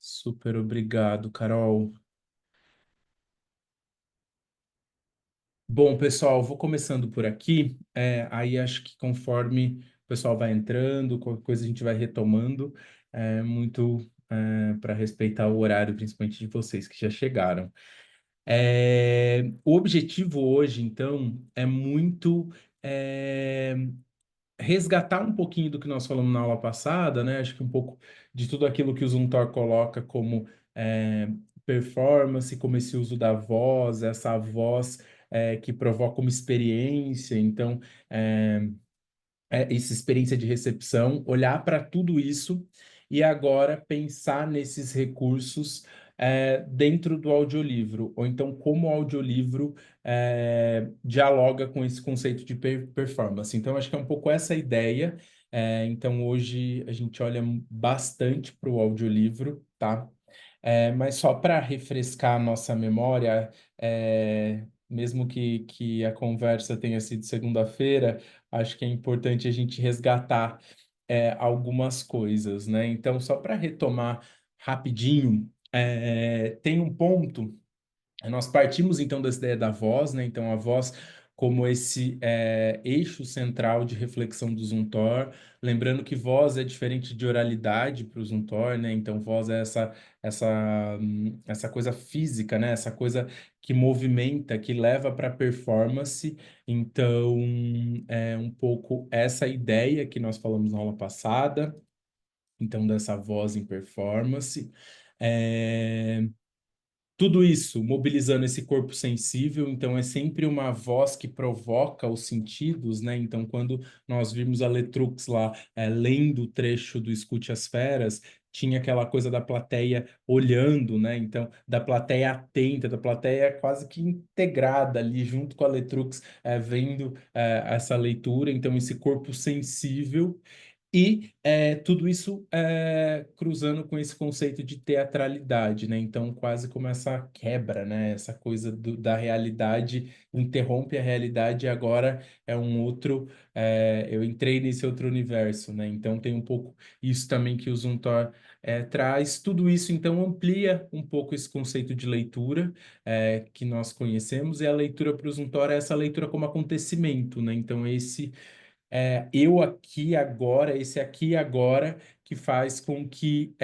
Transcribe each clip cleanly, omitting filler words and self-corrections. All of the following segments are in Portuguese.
Super obrigado, Carol. Bom, pessoal, vou começando por aqui. Aí acho que conforme o pessoal vai entrando, qualquer coisa a gente vai retomando, muito para respeitar o horário, principalmente de vocês que já chegaram. O objetivo hoje, então, é muito é, resgatar um pouquinho do que nós falamos na aula passada, né? Acho que um pouco de tudo aquilo que o Zumthor coloca como é, performance, como esse uso da voz, essa voz que provoca uma experiência. Então, é, essa experiência de recepção, olhar para tudo isso e agora pensar nesses recursos dentro do audiolivro, ou então como o audiolivro dialoga com esse conceito de performance. Então, acho que é um pouco essa a ideia. Então, hoje a gente olha bastante para o audiolivro, tá? Mas só para refrescar a nossa memória, mesmo que a conversa tenha sido segunda-feira, acho que é importante a gente resgatar algumas coisas, né? Então, só para retomar rapidinho, tem um ponto. Nós partimos então dessa ideia da voz, né? Então, a voz como esse eixo central de reflexão do Zumthor. Lembrando que voz é diferente de oralidade para o Zumthor, né? Então, voz é essa coisa física, né? Essa coisa que movimenta, que leva para a performance. Então, é um pouco essa ideia que nós falamos na aula passada. Então, dessa voz em performance. É, tudo isso mobilizando esse corpo sensível, então é sempre uma voz que provoca os sentidos, né? Então, quando nós vimos a Letrux lá lendo o trecho do Escute as Feras, tinha aquela coisa da plateia olhando, né? Então, da plateia atenta, da plateia quase que integrada ali junto com a Letrux, vendo essa leitura. Então, esse corpo sensível e tudo isso cruzando com esse conceito de teatralidade, né? Então, quase como essa quebra, né? Essa coisa da realidade interrompe a realidade e agora é um outro. Eu entrei nesse outro universo, né? Então, tem um pouco isso também que o Zumthor traz. Tudo isso, então, amplia um pouco esse conceito de leitura que nós conhecemos, e a leitura para o Zumthor é essa leitura como acontecimento, né? Então, eu aqui agora, esse aqui e agora, que faz com que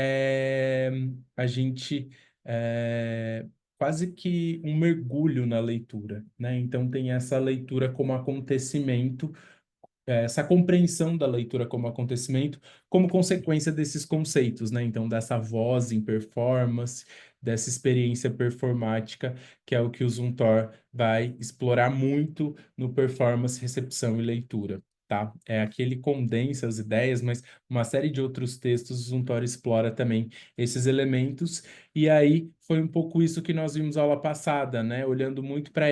a gente quase que um mergulho na leitura, né? Então tem essa leitura como acontecimento, essa compreensão da leitura como acontecimento, como consequência desses conceitos, né? Então dessa voz em performance, dessa experiência performática, que é o que o Zumthor vai explorar muito no performance, recepção e leitura. Tá? Aqui ele condensa as ideias, mas uma série de outros textos, o Zumthor explora também esses elementos, e aí foi um pouco isso que nós vimos aula passada, né? Olhando muito para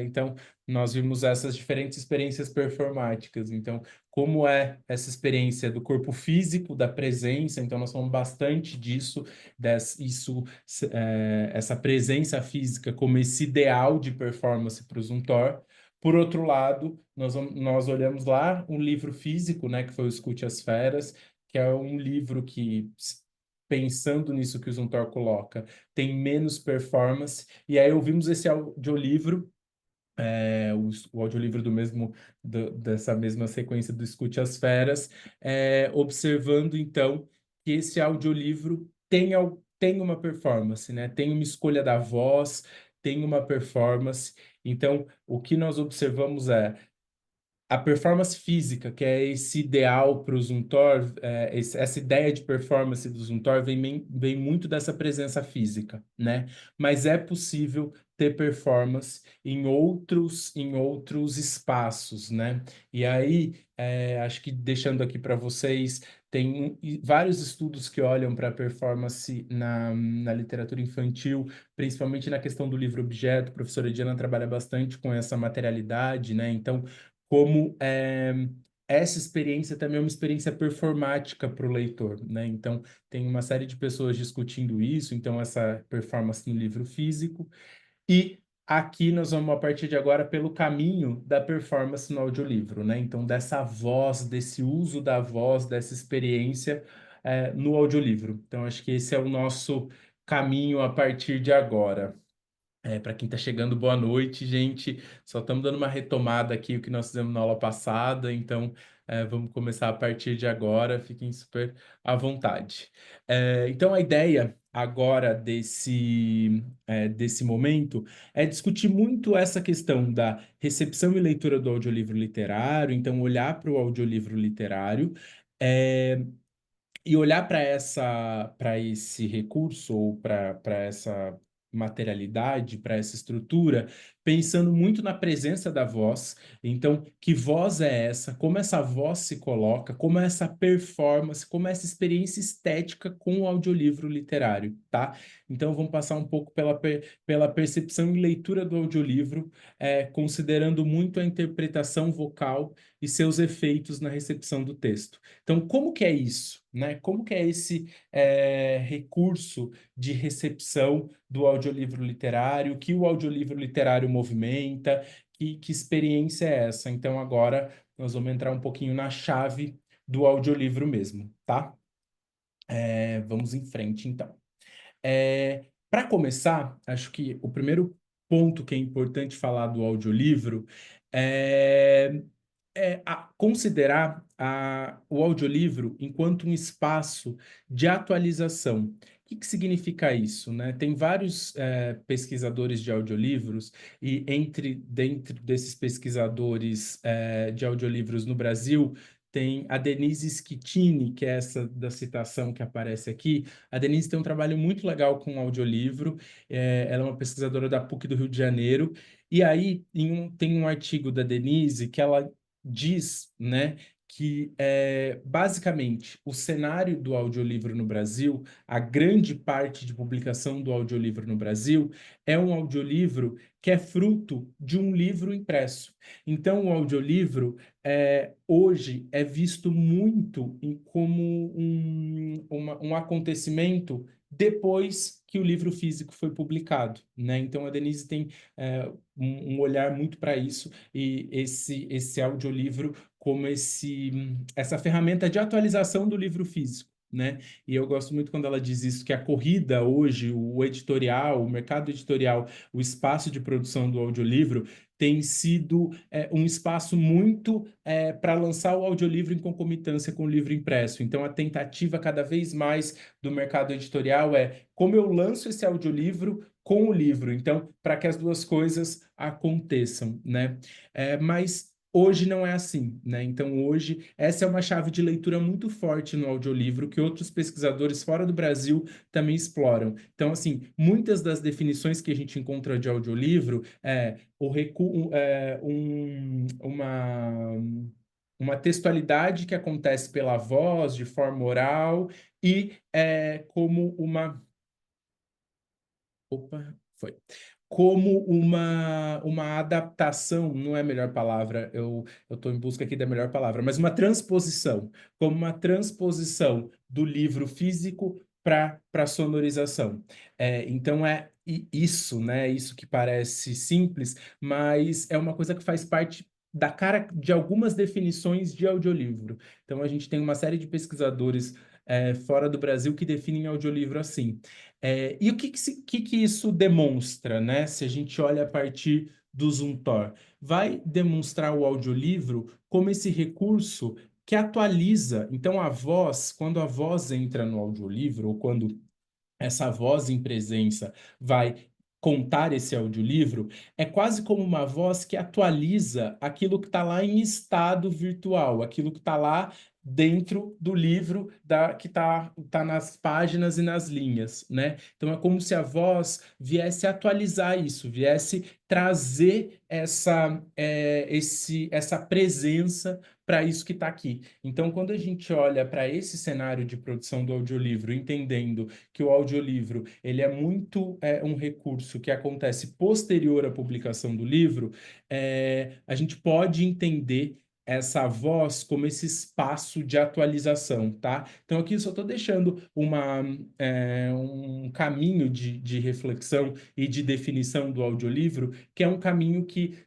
então, nós vimos essas diferentes experiências performáticas. Então, como é essa experiência do corpo físico, da presença, então nós falamos bastante disso, essa presença física como esse ideal de performance para o Zumthor. Por outro lado, nós olhamos lá um livro físico, né, que foi o Escute as Feras, que é um livro que, pensando nisso que o Zumthor coloca, tem menos performance, e aí ouvimos esse audiolivro, o audiolivro dessa mesma sequência do Escute as Feras, observando então que esse audiolivro tem uma performance, né? Tem uma escolha da voz, tem uma performance. Então, o que nós observamos é a performance física, que é esse ideal para o Zumthor, essa ideia de performance do Zumthor vem muito dessa presença física, né? Mas é possível ter performance em outros espaços, né? E aí, acho que deixando aqui para vocês, tem vários estudos que olham para a performance na literatura infantil, principalmente na questão do livro-objeto. A professora Diana trabalha bastante com essa materialidade, né? Então, como essa experiência também é uma experiência performática para o leitor, né? Então, tem uma série de pessoas discutindo isso, então, essa performance no livro físico. E aqui nós vamos, a partir de agora, pelo caminho da performance no audiolivro, né? Então, dessa voz, desse uso da voz, dessa experiência no audiolivro. Então, acho que esse é o nosso caminho a partir de agora. Para quem está chegando, boa noite, gente. Só estamos dando uma retomada aqui o que nós fizemos na aula passada, então vamos começar a partir de agora. Fiquem super à vontade. Então, a ideia agora desse momento é discutir muito essa questão da recepção e leitura do audiolivro literário, então, olhar para o audiolivro literário. é, e olhar para esse recurso ou para essa materialidade, para essa estrutura, pensando muito na presença da voz. Então, que voz é essa? Como essa voz se coloca? Como é essa performance? Como é essa experiência estética com o audiolivro literário, tá? Então, vamos passar um pouco pela percepção e leitura do audiolivro, considerando muito a interpretação vocal e seus efeitos na recepção do texto. Então, como que é isso, né? Como que é esse recurso de recepção do audiolivro literário, que o audiolivro literário movimenta, que experiência é essa? Então, agora nós vamos entrar um pouquinho na chave do audiolivro mesmo, tá? Vamos em frente, então. Para começar, acho que o primeiro ponto que é importante falar do audiolivro é considerar o audiolivro enquanto um espaço de atualização. O que significa isso, né? Tem vários pesquisadores de audiolivros e dentro desses pesquisadores de audiolivros no Brasil tem a Denise Schettini, que é essa da citação que aparece aqui. A Denise tem um trabalho muito legal com audiolivro. Ela é uma pesquisadora da PUC do Rio de Janeiro. E aí tem um artigo da Denise que ela diz, né, que basicamente o cenário do audiolivro no Brasil, a grande parte de publicação do audiolivro no Brasil é um audiolivro que é fruto de um livro impresso. Então, o audiolivro hoje é visto muito como um acontecimento depois que o livro físico foi publicado, né? Então, a Denise tem um olhar muito para isso e esse audiolivro como essa ferramenta de atualização do livro físico, né? E eu gosto muito quando ela diz isso, que a corrida hoje, o editorial, o mercado editorial, o espaço de produção do audiolivro tem sido um espaço muito para lançar o audiolivro em concomitância com o livro impresso. Então, a tentativa cada vez mais do mercado editorial é como eu lanço esse audiolivro com o livro. Então, para que as duas coisas aconteçam, né? Mas hoje não é assim, né? Então, hoje, essa é uma chave de leitura muito forte no audiolivro que outros pesquisadores fora do Brasil também exploram. Então, assim, muitas das definições que a gente encontra de audiolivro uma textualidade que acontece pela voz, de forma oral, e como uma. Opa, foi. Como uma adaptação, não é a melhor palavra, eu estou em busca aqui da melhor palavra, mas uma transposição, como uma transposição do livro físico para a sonorização. Então isso, né? Isso que parece simples, mas é uma coisa que faz parte da cara de algumas definições de audiolivro. Então a gente tem uma série de pesquisadores fora do Brasil que definem audiolivro assim. E o que isso demonstra, né? Se a gente olha a partir do Zumthor, vai demonstrar o audiolivro como esse recurso que atualiza. Então, quando a voz entra no audiolivro, ou quando essa voz em presença vai contar esse audiolivro, é quase como uma voz que atualiza aquilo que está lá em estado virtual, aquilo que está lá dentro do livro que tá nas páginas e nas linhas, né? Então é como se a voz viesse atualizar isso, viesse trazer essa presença para isso que está aqui. Então, quando a gente olha para esse cenário de produção do audiolivro, entendendo que o audiolivro ele é muito um recurso que acontece posterior à publicação do livro, a gente pode entender essa voz como esse espaço de atualização, tá? Então aqui eu só estou deixando um caminho de reflexão e de definição do audiolivro, que é um caminho que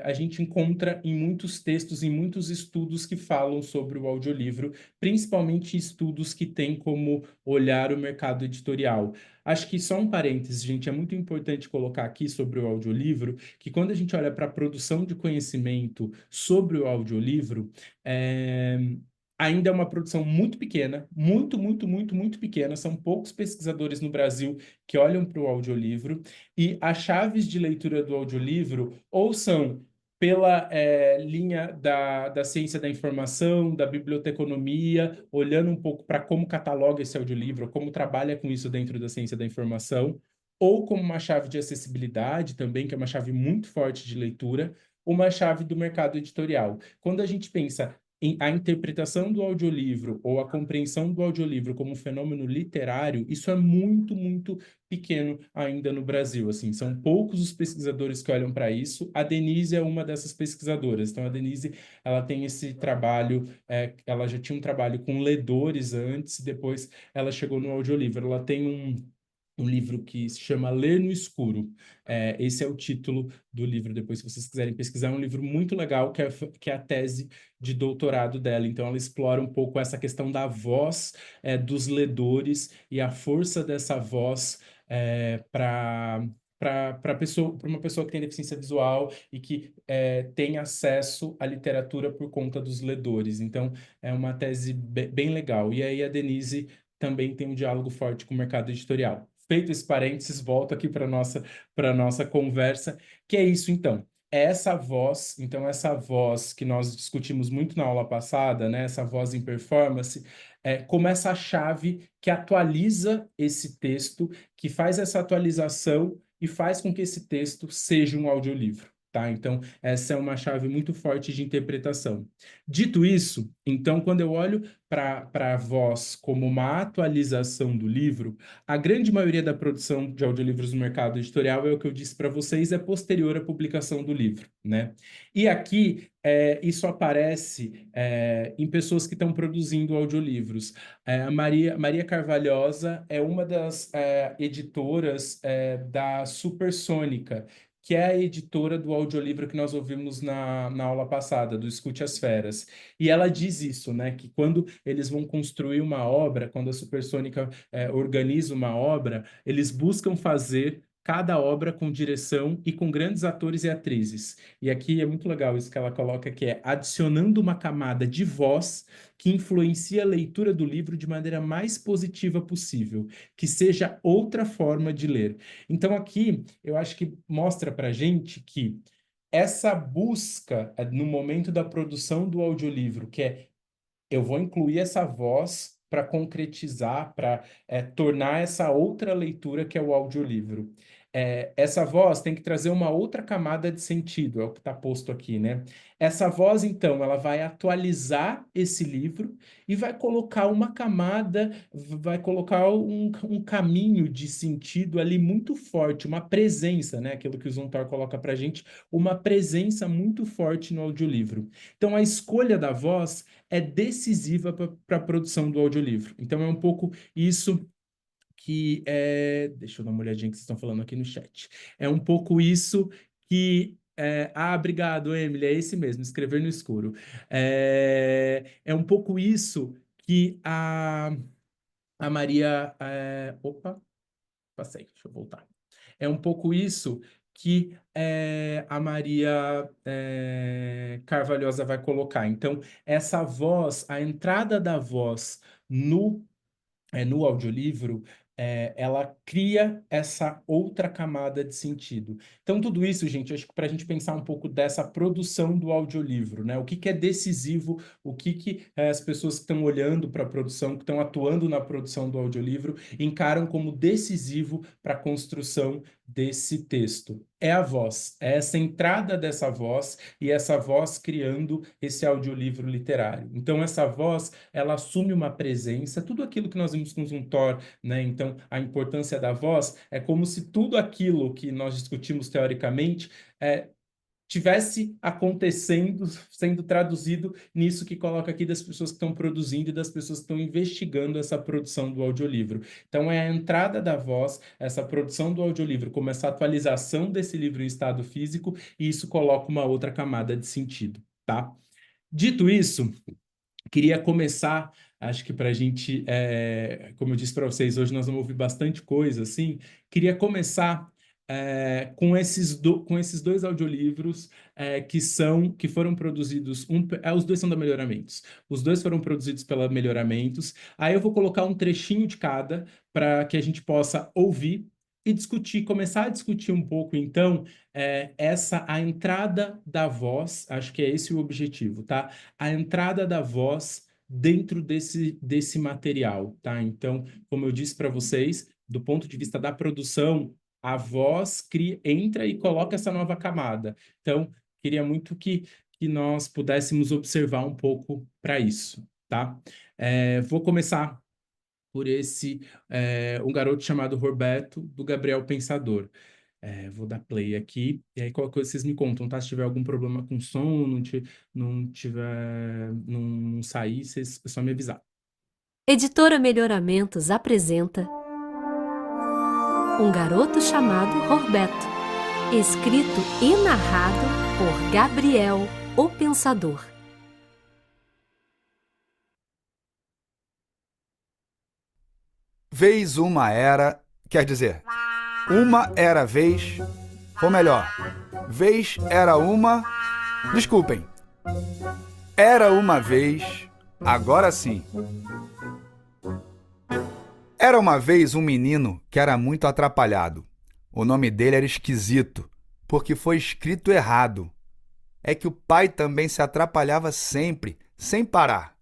a gente encontra em muitos textos, em muitos estudos que falam sobre o audiolivro, principalmente estudos que têm como olhar o mercado editorial. Acho que só um parênteses, gente, é muito importante colocar aqui sobre o audiolivro, que quando a gente olha para a produção de conhecimento sobre o audiolivro, é, ainda é uma produção muito pequena, muito pequena. São poucos pesquisadores no Brasil que olham para o audiolivro, e as chaves de leitura do audiolivro ou são pela linha da ciência da informação, da biblioteconomia, olhando um pouco para como cataloga esse audiolivro, como trabalha com isso dentro da ciência da informação, ou como uma chave de acessibilidade também, que é uma chave muito forte de leitura, uma chave do mercado editorial. Quando a gente pensa em a interpretação do audiolivro ou a compreensão do audiolivro como um fenômeno literário, isso é muito pequeno ainda no Brasil. Assim, são poucos os pesquisadores que olham para isso. A Denise é uma dessas pesquisadoras. Então, a Denise, ela tem esse trabalho, ela já tinha um trabalho com ledores antes, depois ela chegou no audiolivro. Ela tem um livro que se chama Ler no Escuro. Esse é o título do livro, depois, se vocês quiserem pesquisar. É um livro muito legal, que é a tese de doutorado dela. Então, ela explora um pouco essa questão da voz dos ledores e a força dessa voz para uma pessoa que tem deficiência visual e que tem acesso à literatura por conta dos ledores. Então, é uma tese bem legal. E aí a Denise também tem um diálogo forte com o mercado editorial. Feito esse parênteses, volto aqui para nossa conversa, que é isso então. É essa voz, então essa voz que nós discutimos muito na aula passada, né, essa voz em performance, como essa chave que atualiza esse texto, que faz essa atualização e faz com que esse texto seja um audiolivro. Tá? Então, essa é uma chave muito forte de interpretação. Dito isso, então, quando eu olho para a voz como uma atualização do livro, a grande maioria da produção de audiolivros no mercado editorial, é o que eu disse para vocês, é posterior à publicação do livro, né? E aqui isso aparece em pessoas que estão produzindo audiolivros. A Maria Carvalhosa é uma das editoras da Supersônica, que é a editora do audiolivro que nós ouvimos na aula passada, do Escute as Feras. E ela diz isso, né? Que quando eles vão construir uma obra, quando a Supersônica organiza uma obra, eles buscam fazer cada obra com direção e com grandes atores e atrizes. E aqui é muito legal isso que ela coloca, que é adicionando uma camada de voz que influencia a leitura do livro de maneira mais positiva possível, que seja outra forma de ler. Então aqui eu acho que mostra para gente que essa busca no momento da produção do audiolivro, que é eu vou incluir essa voz para concretizar, para tornar essa outra leitura que é o audiolivro. Essa voz tem que trazer uma outra camada de sentido, é o que está posto aqui, né? Essa voz, então, ela vai atualizar esse livro e vai colocar uma camada, vai colocar um caminho de sentido ali muito forte, uma presença, né? Aquilo que o Zuntar coloca para a gente, uma presença muito forte no audiolivro. Então, a escolha da voz é decisiva para a produção do audiolivro. Então, é um pouco isso que é. Deixa eu dar uma olhadinha que vocês estão falando aqui no chat. É um pouco isso que. Obrigado, Emily, é esse mesmo, escrever no escuro. É um pouco isso que a Maria. Opa, passei, deixa eu voltar. É um pouco isso que a Maria Carvalhosa vai colocar. Então, essa voz, a entrada da voz no audiolivro, ela cria essa outra camada de sentido. Então, tudo isso, gente, acho que para a gente pensar um pouco dessa produção do audiolivro, né? O que é decisivo, o que as pessoas que estão olhando para a produção, que estão atuando na produção do audiolivro, encaram como decisivo para a construção desse texto. É a voz, é essa entrada dessa voz e essa voz criando esse audiolivro literário. Então, essa voz ela assume uma presença, tudo aquilo que nós vimos com Zuntor, né? Então, a importância da voz é como se tudo aquilo que nós discutimos teoricamente tivesse acontecendo, sendo traduzido nisso que coloca aqui das pessoas que estão produzindo e das pessoas que estão investigando essa produção do audiolivro. Então, é a entrada da voz, essa produção do audiolivro, como essa atualização desse livro em estado físico, e isso coloca uma outra camada de sentido, tá? Dito isso, queria começar, acho que para a gente, como eu disse para vocês, hoje nós vamos ouvir bastante coisa, assim, queria começar com esses dois audiolivros que foram produzidos, os dois são da Melhoramentos, os dois foram produzidos pela Melhoramentos, aí eu vou colocar um trechinho de cada para que a gente possa ouvir e discutir, começar a discutir um pouco, então, a entrada da voz, acho que é esse o objetivo, tá? A entrada da voz dentro desse material, tá? Então, como eu disse para vocês, do ponto de vista da produção, a voz entra e coloca essa nova camada. Então, queria muito que nós pudéssemos observar um pouco para isso, tá? Vou começar por um garoto chamado Roberto, do Gabriel Pensador. Vou dar play aqui, e aí qualquer coisa vocês me contam, tá? Se tiver algum problema com som, não sair, é só me avisar. Editora Melhoramentos apresenta Um Garoto Chamado Roberto, escrito e narrado por Gabriel, o Pensador. Vez uma era, quer dizer, uma era vez, ou melhor, vez era uma, desculpem, era uma vez, agora sim. Era uma vez um menino que era muito atrapalhado. O nome dele era esquisito, porque foi escrito errado. É que o pai também se atrapalhava sempre, sem parar,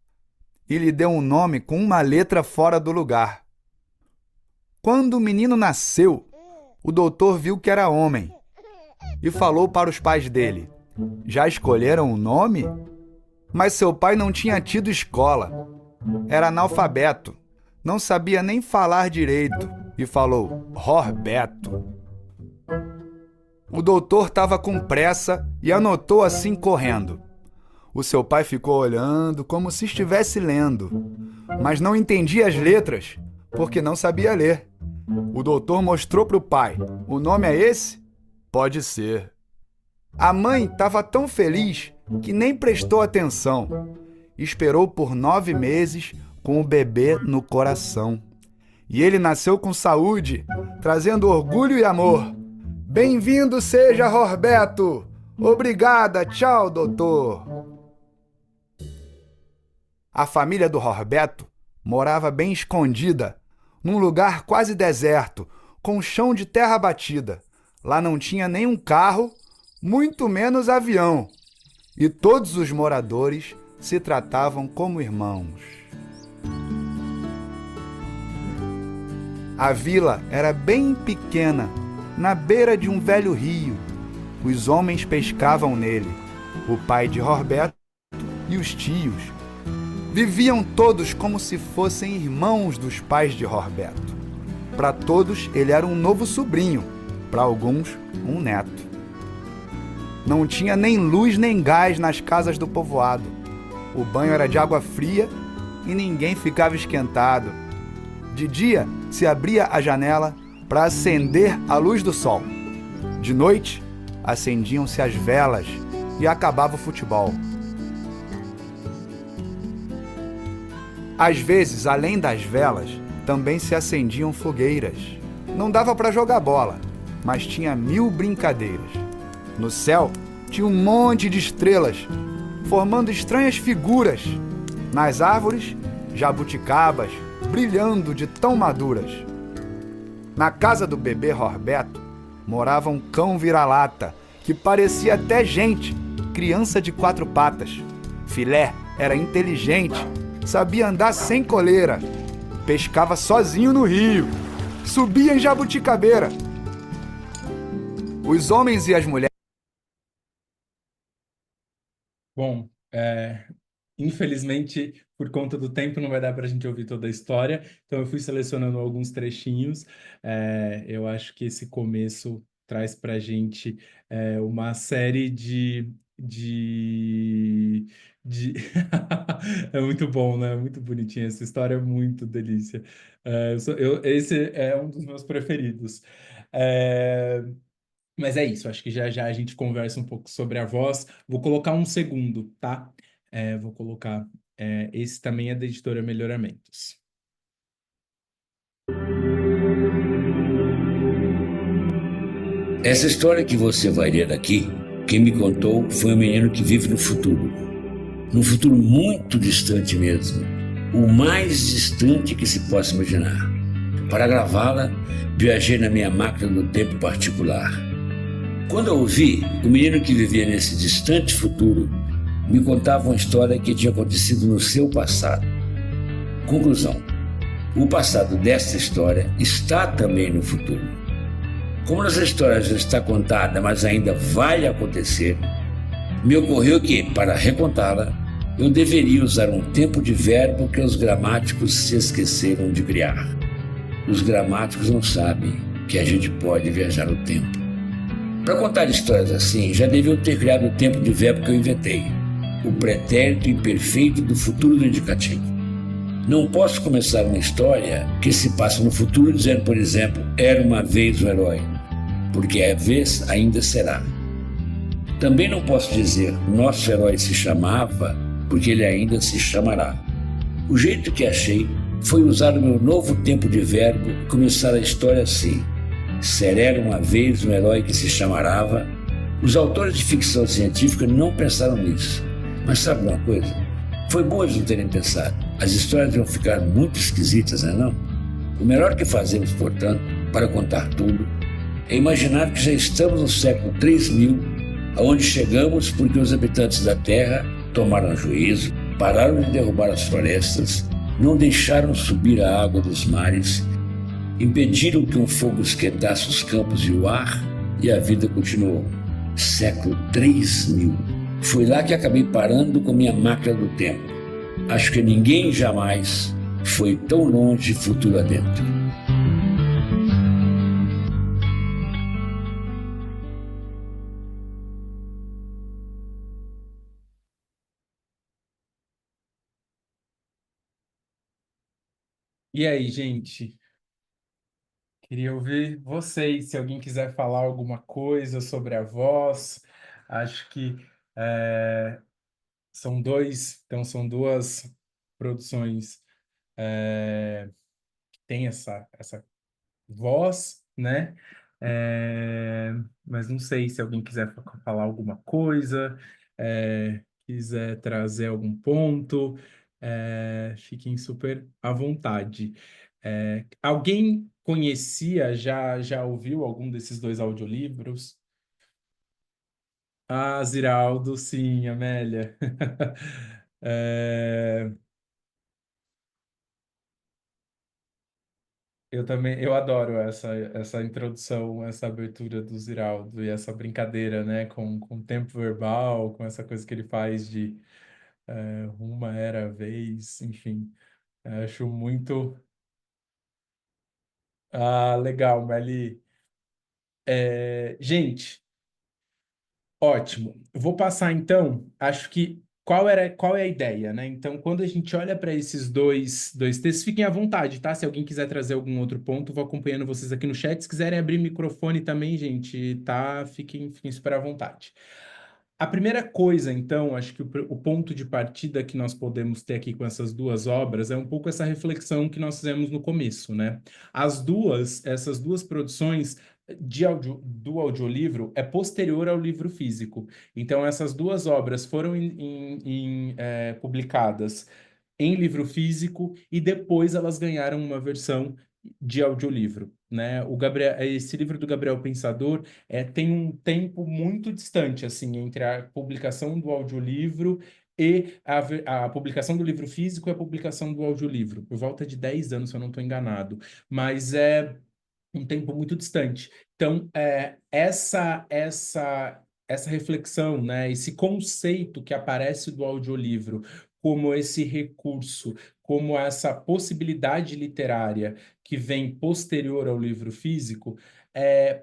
e lhe deu um nome com uma letra fora do lugar. Quando o menino nasceu, o doutor viu que era homem e falou para os pais dele: já escolheram o nome? Mas seu pai não tinha tido escola. Era analfabeto, não sabia nem falar direito e falou: Roberto. O doutor estava com pressa e anotou assim correndo. O seu pai ficou olhando como se estivesse lendo, mas não entendia as letras porque não sabia ler. O doutor mostrou para o pai: o nome é esse? Pode ser. A mãe estava tão feliz que nem prestou atenção. Esperou por 9 meses com o bebê no coração. E ele nasceu com saúde, trazendo orgulho e amor. Bem-vindo seja, Roberto! Obrigada, tchau, doutor! A família do Roberto morava bem escondida, num lugar quase deserto, com chão de terra batida. Lá não tinha nenhum carro, muito menos avião. E todos os moradores se tratavam como irmãos. A vila era bem pequena, na beira de um velho rio. Os homens pescavam nele, o pai de Roberto e os tios. Viviam todos como se fossem irmãos dos pais de Roberto. Para todos, ele era um novo sobrinho, para alguns, um neto. Não tinha nem luz nem gás nas casas do povoado. O banho era de água fria e ninguém ficava esquentado. De dia, se abria a janela para acender a luz do sol. De noite, acendiam-se as velas e acabava o futebol. Às vezes, além das velas, também se acendiam fogueiras. Não dava para jogar bola, mas tinha 1000 brincadeiras. No céu, tinha um monte de estrelas, formando estranhas figuras. Nas árvores, jabuticabas, brilhando de tão maduras. Na casa do bebê Roberto, morava um cão vira-lata, que parecia até gente, criança de 4 patas. Filé era inteligente, sabia andar sem coleira, pescava sozinho no rio, subia em jabuticabeira. Os homens e as mulheres... Bom, infelizmente, por conta do tempo, não vai dar para a gente ouvir toda a história, então eu fui selecionando alguns trechinhos. Eu acho que esse começo traz para a gente uma série de... É muito bom, né? Muito bonitinha. Essa história é muito delícia. Esse é um dos meus preferidos. É, mas é isso, acho que já já a gente conversa um pouco sobre a voz. Vou colocar um segundo, tá? Vou colocar. Esse também é da editora Melhoramentos. Essa história que você vai ler aqui, quem me contou foi um menino que vive no futuro. Num futuro muito distante mesmo. O mais distante que se possa imaginar. Para gravá-la, viajei na minha máquina do tempo particular. Quando eu ouvi, o menino que vivia nesse distante futuro me contava uma história que tinha acontecido no seu passado. Conclusão: o passado dessa história está também no futuro. Como essa história já está contada, mas ainda vai acontecer, me ocorreu que, para recontá-la, eu deveria usar um tempo de verbo que os gramáticos se esqueceram de criar. Os gramáticos não sabem que a gente pode viajar no tempo. Para contar histórias assim, já deviam ter criado o tempo de verbo que eu inventei, o pretérito imperfeito do futuro do indicativo. Não posso começar uma história que se passa no futuro dizendo, por exemplo, era uma vez um herói, porque a vez ainda será. Também não posso dizer, nosso herói se chamava, porque ele ainda se chamará. O jeito que achei foi usar o meu novo tempo de verbo e começar a história assim. Era uma vez um herói que se chamarava. Os autores de ficção científica não pensaram nisso. Mas sabe uma coisa? Foi bom eles não terem pensado. As histórias iam ficar muito esquisitas, não é não? O melhor que fazemos, portanto, para contar tudo, é imaginar que já estamos no século 3000, aonde chegamos porque os habitantes da Terra tomaram juízo, pararam de derrubar as florestas, não deixaram subir a água dos mares, impediram que um fogo esquentasse os campos e o ar, e a vida continuou. Século 3000. Foi lá que acabei parando com minha máquina do tempo. Acho que ninguém jamais foi tão longe futuro adentro. E aí, gente? Queria ouvir vocês, se alguém quiser falar alguma coisa sobre a voz. Acho que é, são duas produções que têm essa voz, né? Mas não sei se alguém quiser falar alguma coisa, quiser trazer algum ponto, fiquem super à vontade. Alguém conhecia, já ouviu algum desses dois audiolivros? Ah, Ziraldo, sim, Amélia. É, eu também, eu adoro essa introdução, essa abertura do Ziraldo e essa brincadeira, né, com o tempo verbal, com essa coisa que ele faz de uma era, vez, enfim. Acho muito... Ah, legal, Meli. Gente, ótimo. Eu vou passar então, acho que qual é a ideia, né? Então, quando a gente olha para esses dois textos, fiquem à vontade, tá? Se alguém quiser trazer algum outro ponto, vou acompanhando vocês aqui no chat. Se quiserem abrir microfone também, gente, tá? Fiquem super à vontade. A primeira coisa, então, acho que o ponto de partida que nós podemos ter aqui com essas duas obras é um pouco essa reflexão que nós fizemos no começo, né? Essas duas produções do audiolivro é posterior ao livro físico. Então, essas duas obras foram publicadas em livro físico e depois elas ganharam uma versão de audiolivro, né? Esse livro do Gabriel Pensador tem um tempo muito distante, assim, entre a publicação do audiolivro e a publicação do livro físico e a publicação do audiolivro, por volta de 10 anos, se eu não estou enganado. Mas é um tempo muito distante. Então, essa reflexão, né, esse conceito que aparece do audiolivro como esse recurso, como essa possibilidade literária que vem posterior ao livro físico,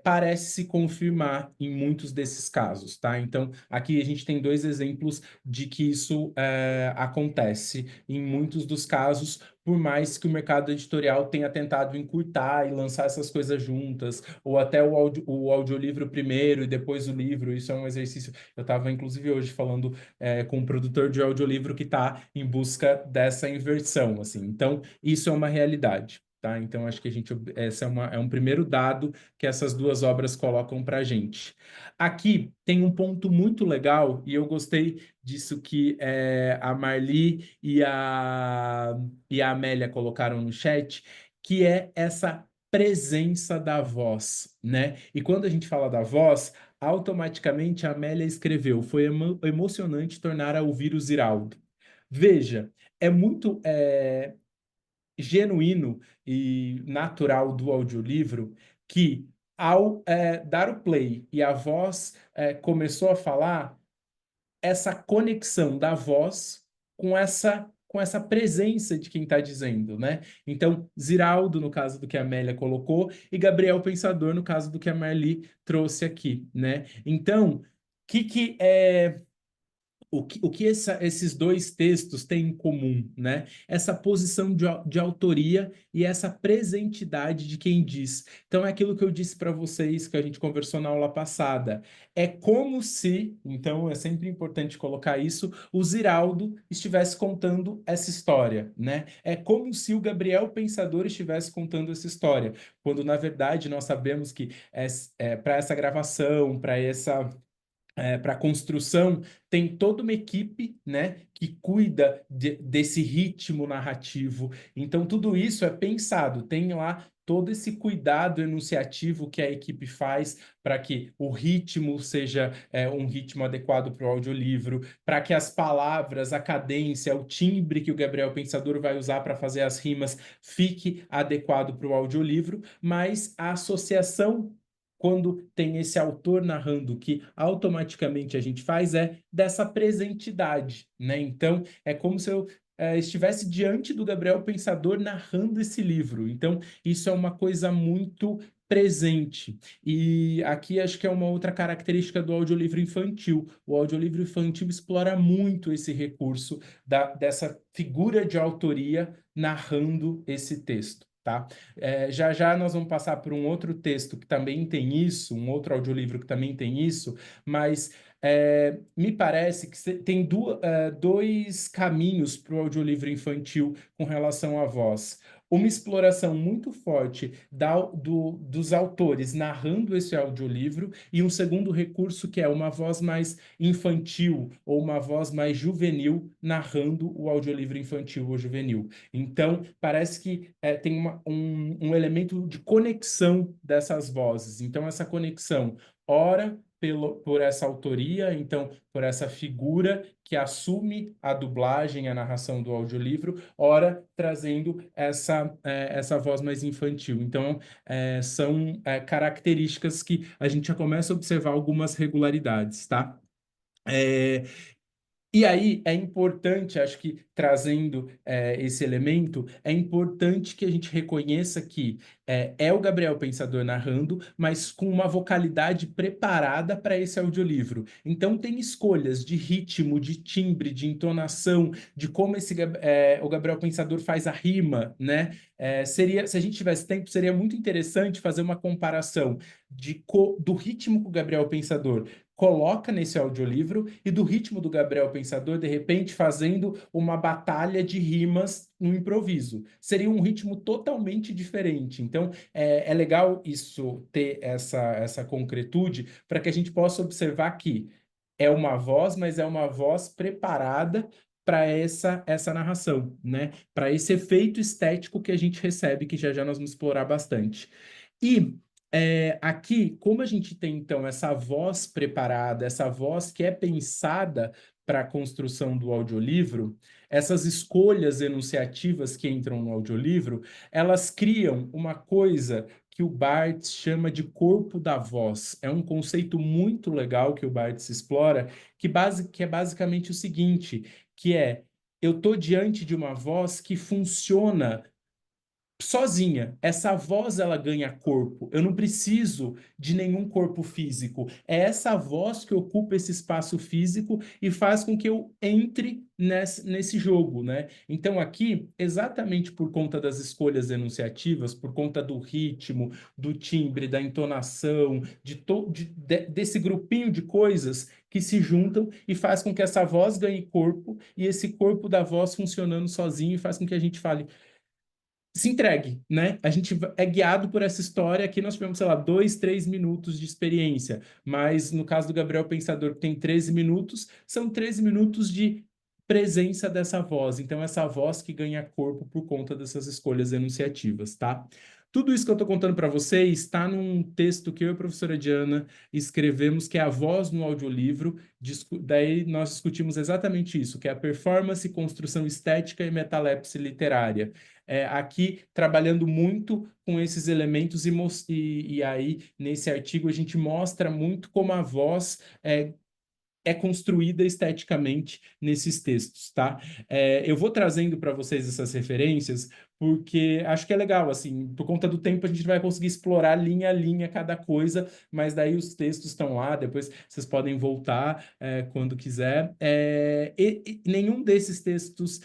parece se confirmar em muitos desses casos, tá? Então, aqui a gente tem dois exemplos de que isso acontece em muitos dos casos, por mais que o mercado editorial tenha tentado encurtar e lançar essas coisas juntas, ou até o audiolivro primeiro e depois o livro. Isso é um exercício. Eu estava, inclusive, hoje falando com um produtor de audiolivro que está em busca dessa inversão, assim. Então, isso é uma realidade. Tá? Então, acho que esse é um primeiro dado que essas duas obras colocam para a gente. Aqui tem um ponto muito legal, e eu gostei disso que a Marli e a Amélia colocaram no chat, que é essa presença da voz, né? E quando a gente fala da voz, automaticamente a Amélia escreveu: foi emocionante tornar a ouvir o Ziraldo. Veja, é muito genuíno e natural do audiolivro que, ao dar o play e a voz começou a falar, essa conexão da voz com essa presença de quem está dizendo, né? Então, Ziraldo, no caso do que a Amélia colocou, e Gabriel Pensador, no caso do que a Marli trouxe aqui, né? Então, o que esses dois textos têm em comum, né? Essa posição de autoria e essa presentidade de quem diz. Então, é aquilo que eu disse para vocês, que a gente conversou na aula passada. É como se, então é sempre importante colocar isso, o Ziraldo estivesse contando essa história, né? É como se o Gabriel Pensador estivesse contando essa história, quando, na verdade, nós sabemos que para essa gravação, para a construção, tem toda uma equipe, né, que cuida desse ritmo narrativo. Então, tudo isso é pensado, tem lá todo esse cuidado enunciativo que a equipe faz para que o ritmo seja um ritmo adequado para o audiolivro, para que as palavras, a cadência, o timbre que o Gabriel Pensador vai usar para fazer as rimas fique adequado para o audiolivro, mas a associação quando tem esse autor narrando, que automaticamente a gente faz dessa presentidade, né? Então, é como se eu estivesse diante do Gabriel Pensador narrando esse livro. Então, isso é uma coisa muito presente. E aqui acho que é uma outra característica do audiolivro infantil. O audiolivro infantil explora muito esse recurso dessa figura de autoria narrando esse texto. Tá? Já já nós vamos passar por um outro texto que também tem isso, um outro audiolivro que também tem isso, mas me parece que tem dois caminhos para o audiolivro infantil com relação à voz. Uma exploração muito forte dos autores narrando esse audiolivro e um segundo recurso que é uma voz mais infantil ou uma voz mais juvenil narrando o audiolivro infantil ou juvenil. Então, parece que tem um elemento de conexão dessas vozes. Então, essa conexão, ora por essa autoria, então por essa figura que assume a dublagem, a narração do audiolivro, ora trazendo essa voz mais infantil. Então, são características que a gente já começa a observar algumas regularidades, tá? E aí é importante, acho que trazendo esse elemento, é importante que a gente reconheça que é o Gabriel Pensador narrando, mas com uma vocalidade preparada para esse audiolivro. Então tem escolhas de ritmo, de timbre, de entonação, de como o Gabriel Pensador faz a rima, né? Se a gente tivesse tempo, seria muito interessante fazer uma comparação do ritmo que o Gabriel Pensador coloca nesse audiolivro e do ritmo do Gabriel Pensador, de repente, fazendo uma batalha de rimas no improviso. Seria um ritmo totalmente diferente. Então, é legal isso ter essa concretude para que a gente possa observar que é uma voz, mas é uma voz preparada para essa narração, né? Para esse efeito estético que a gente recebe, que já já nós vamos explorar bastante. E aqui, como a gente tem, então, essa voz preparada, essa voz que é pensada para a construção do audiolivro, essas escolhas enunciativas que entram no audiolivro, elas criam uma coisa que o Barthes chama de corpo da voz. É um conceito muito legal que o Barthes explora, que é basicamente o seguinte, que é, eu estou diante de uma voz que funciona sozinha. Essa voz ela ganha corpo. Eu não preciso de nenhum corpo físico. É essa voz que ocupa esse espaço físico e faz com que eu entre nesse jogo, né? Então aqui, exatamente por conta das escolhas enunciativas, por conta do ritmo, do timbre, da entonação, desse grupinho de coisas que se juntam e faz com que essa voz ganhe corpo e esse corpo da voz funcionando sozinho e faz com que a gente fale se entregue, né? A gente é guiado por essa história. Aqui nós tivemos, sei lá, 2, 3 minutos de experiência, mas no caso do Gabriel Pensador, que tem 13 minutos, são 13 minutos de presença dessa voz. Então, essa voz que ganha corpo por conta dessas escolhas enunciativas, tá? Tudo isso que eu estou contando para vocês está num texto que eu e a professora Diana escrevemos, que é A Voz no Audiolivro. Daí nós discutimos exatamente isso, que é a performance, construção estética e metalepse literária. Aqui trabalhando muito com esses elementos e aí nesse artigo a gente mostra muito como a voz é construída esteticamente nesses textos, tá? Eu vou trazendo para vocês essas referências porque acho que é legal, assim, por conta do tempo a gente vai conseguir explorar linha a linha cada coisa, mas daí os textos estão lá, depois vocês podem voltar quando quiser. E nenhum desses textos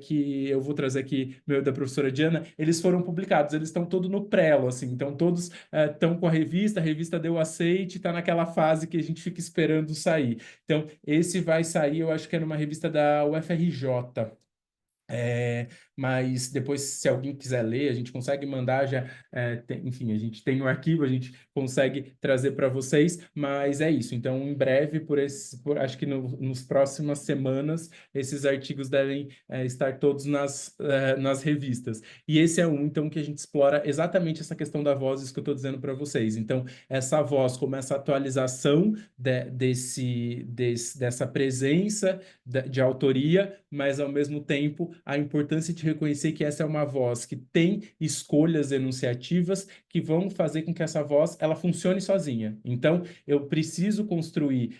que eu vou trazer aqui, meu da professora Diana, eles foram publicados, eles estão todos no prelo, assim, então todos estão com a revista deu aceite, está naquela fase que a gente fica esperando sair. Então, esse vai sair, eu acho que é numa revista da UFRJ. Mas depois, se alguém quiser ler, a gente consegue mandar já. Enfim, a gente tem o arquivo, a gente consegue trazer para vocês, mas é isso. Então, em breve, acho que nos próximas semanas, esses artigos devem estar todos nas revistas. E esse é um, então, que a gente explora exatamente essa questão da voz, isso que eu estou dizendo para vocês. Então, essa voz, como essa atualização dessa presença de autoria, mas ao mesmo tempo a importância de reconhecer que essa é uma voz que tem escolhas enunciativas que vão fazer com que essa voz ela funcione sozinha. Então, eu preciso construir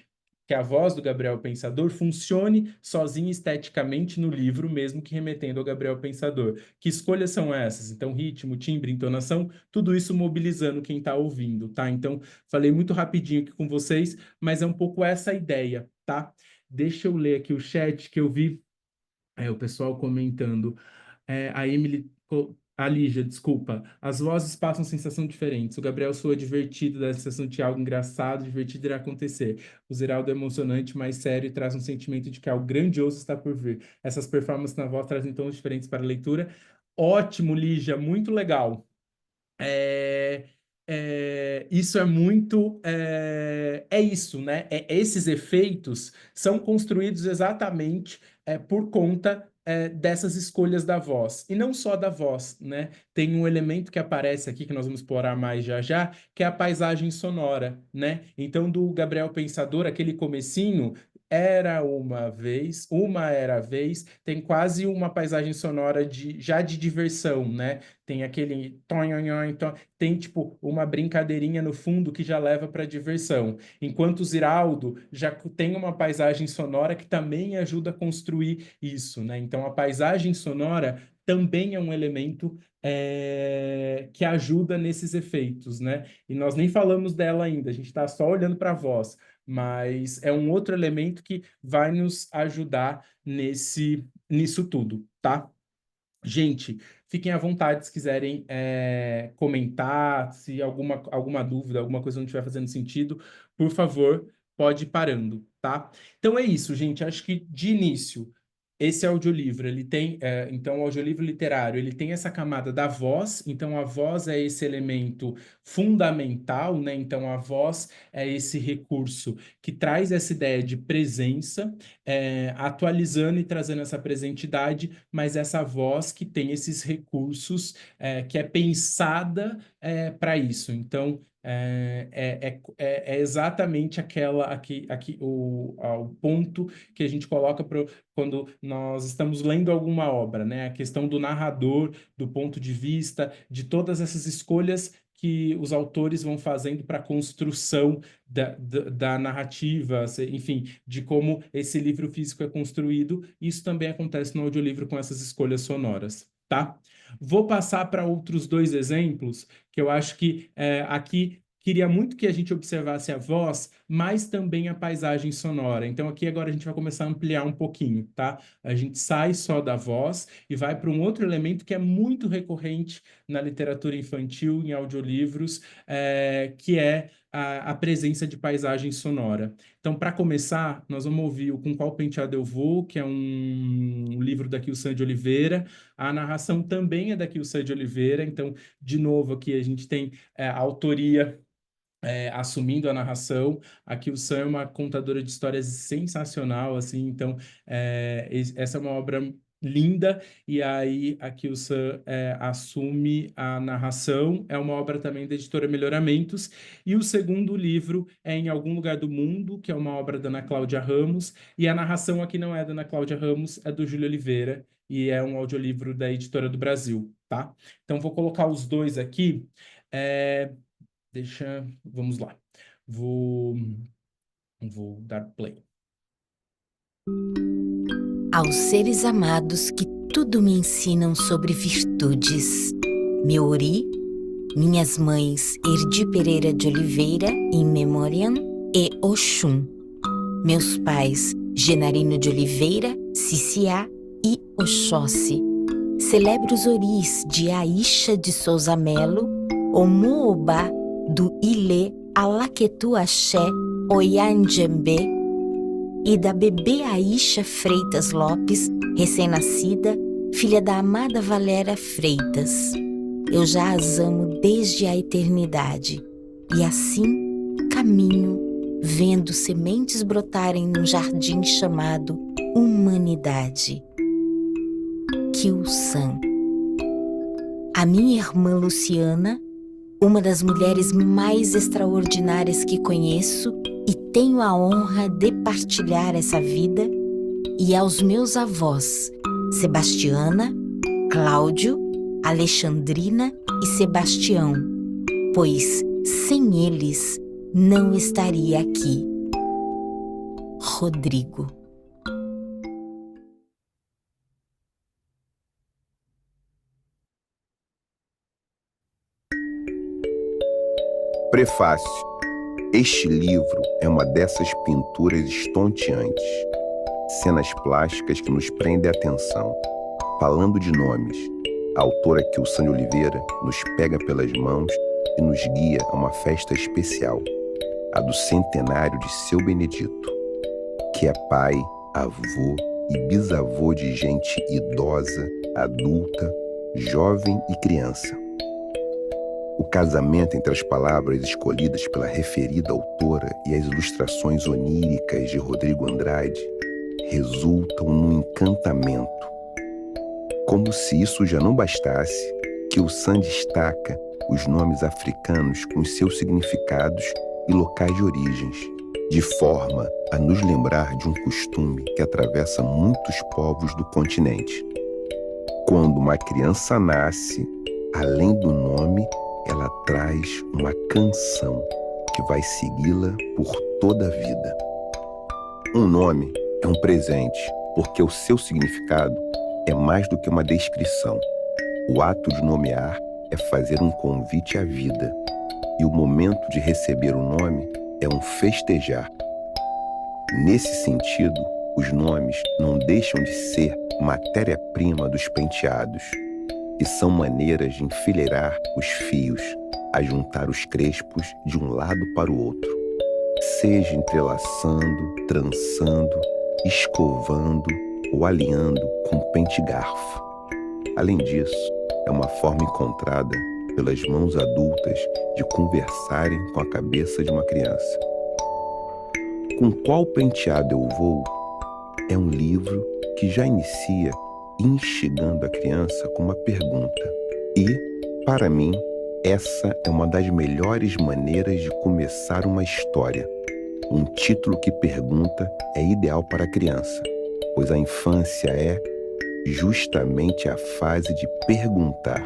que a voz do Gabriel Pensador funcione sozinha esteticamente no livro, mesmo que remetendo ao Gabriel Pensador. Que escolhas são essas? Então, ritmo, timbre, entonação, tudo isso mobilizando quem está ouvindo, tá? Então, falei muito rapidinho aqui com vocês, mas é um pouco essa a ideia, tá? Deixa eu ler aqui o chat que eu vi o pessoal comentando. A Emily, a Lígia, desculpa. As vozes passam sensação diferentes. O Gabriel soa divertido, dá a sensação de algo engraçado, divertido irá acontecer. O Ziraldo é emocionante, mais sério e traz um sentimento de que algo grandioso está por vir. Essas performances na voz trazem tons diferentes para a leitura. Ótimo, Lígia, muito legal. Isso é muito. É isso, né? Esses efeitos são construídos exatamente por conta dessas escolhas da voz. E não só da voz, né? Tem um elemento que aparece aqui, que nós vamos explorar mais já já, que é a paisagem sonora, né? Então, do Gabriel Pensador, aquele comecinho. Uma era a vez, tem quase uma paisagem sonora já de diversão, né? Tem aquele tem tipo uma brincadeirinha no fundo que já leva para diversão. Enquanto o Ziraldo já tem uma paisagem sonora que também ajuda a construir isso, né? Então a paisagem sonora também é um elemento que ajuda nesses efeitos, né? E nós nem falamos dela ainda, a gente está só olhando para a voz, mas é um outro elemento que vai nos ajudar nisso tudo, tá? Gente, fiquem à vontade se quiserem comentar, se alguma dúvida, alguma coisa não estiver fazendo sentido, por favor, pode ir parando, tá? Então é isso, gente. Acho que de início, esse audiolivro, ele tem, então, o audiolivro literário, ele tem essa camada da voz, então a voz é esse elemento fundamental, né? Então a voz é esse recurso que traz essa ideia de presença, atualizando e trazendo essa presentidade, mas essa voz que tem esses recursos, que é pensada para isso. Então, é exatamente o ponto que a gente coloca quando nós estamos lendo alguma obra, né? A questão do narrador, do ponto de vista, de todas essas escolhas que os autores vão fazendo para a construção da narrativa, enfim, de como esse livro físico é construído. Isso também acontece no audiolivro com essas escolhas sonoras. tá? Vou passar para outros dois exemplos, que eu acho que aqui queria muito que a gente observasse a voz, mas também a paisagem sonora. Então aqui agora a gente vai começar a ampliar um pouquinho, tá? A gente sai só da voz e vai para um outro elemento que é muito recorrente na literatura infantil, em audiolivros, que é a presença de paisagem sonora. Então, para começar, nós vamos ouvir o Com Qual Penteado Eu Vou, que é um livro da Quilçã de Oliveira. A narração também é da Quilçã de Oliveira. Então, de novo, aqui a gente tem a autoria assumindo a narração. A Quilçã é uma contadora de histórias sensacional, assim, então essa é uma obra linda, e aí a Quilçã assume a narração. É uma obra também da editora Melhoramentos, e o segundo livro é Em Algum Lugar do Mundo, que é uma obra da Ana Cláudia Ramos, e a narração aqui não é da Ana Cláudia Ramos, é do Júlio Oliveira, e é um audiolivro da Editora do Brasil, tá? Então vou colocar os dois aqui. Vamos lá. Vou dar play. Aos seres amados que tudo me ensinam sobre virtudes, Meori, minhas mães Erdi Pereira de Oliveira, in memoriam, e Oxum, meus pais Genarino de Oliveira, Ciciá e Oxóssi, celebre os oris de Aisha de Souza Melo, Omoobá do Ilê Alaquetu Axé Oianjembe e da bebê Aisha Freitas Lopes, recém-nascida, filha da amada Valéria Freitas. Eu já as amo desde a eternidade e assim caminho, vendo sementes brotarem num jardim chamado humanidade. Quilçã. A minha irmã Luciana, uma das mulheres mais extraordinárias que conheço e tenho a honra de partilhar essa vida, e aos meus avós, Sebastiana, Cláudio, Alexandrina e Sebastião, pois sem eles não estaria aqui. Rodrigo. Prefácio. Este livro é uma dessas pinturas estonteantes, cenas plásticas que nos prendem a atenção. Falando de nomes, a autora Quilçã de Oliveira nos pega pelas mãos e nos guia a uma festa especial, a do centenário de Seu Benedito, que é pai, avô e bisavô de gente idosa, adulta, jovem e criança. O casamento entre as palavras escolhidas pela referida autora e as ilustrações oníricas de Rodrigo Andrade resultam num encantamento. Como se isso já não bastasse, Quilçã destaca os nomes africanos com seus significados e locais de origens, de forma a nos lembrar de um costume que atravessa muitos povos do continente. Quando uma criança nasce, além do nome, ela traz uma canção que vai segui-la por toda a vida. Um nome é um presente, porque o seu significado é mais do que uma descrição. O ato de nomear é fazer um convite à vida, e o momento de receber o nome é um festejar. Nesse sentido, os nomes não deixam de ser matéria-prima dos penteados, e são maneiras de enfileirar os fios, a juntar os crespos de um lado para o outro, seja entrelaçando, trançando, escovando ou alinhando com pente-garfo. Além disso, é uma forma encontrada pelas mãos adultas de conversarem com a cabeça de uma criança. Com Qual Penteado Eu Vou é um livro que já inicia instigando a criança com uma pergunta. E, para mim, essa é uma das melhores maneiras de começar uma história. Um título que pergunta é ideal para a criança, pois a infância é justamente a fase de perguntar.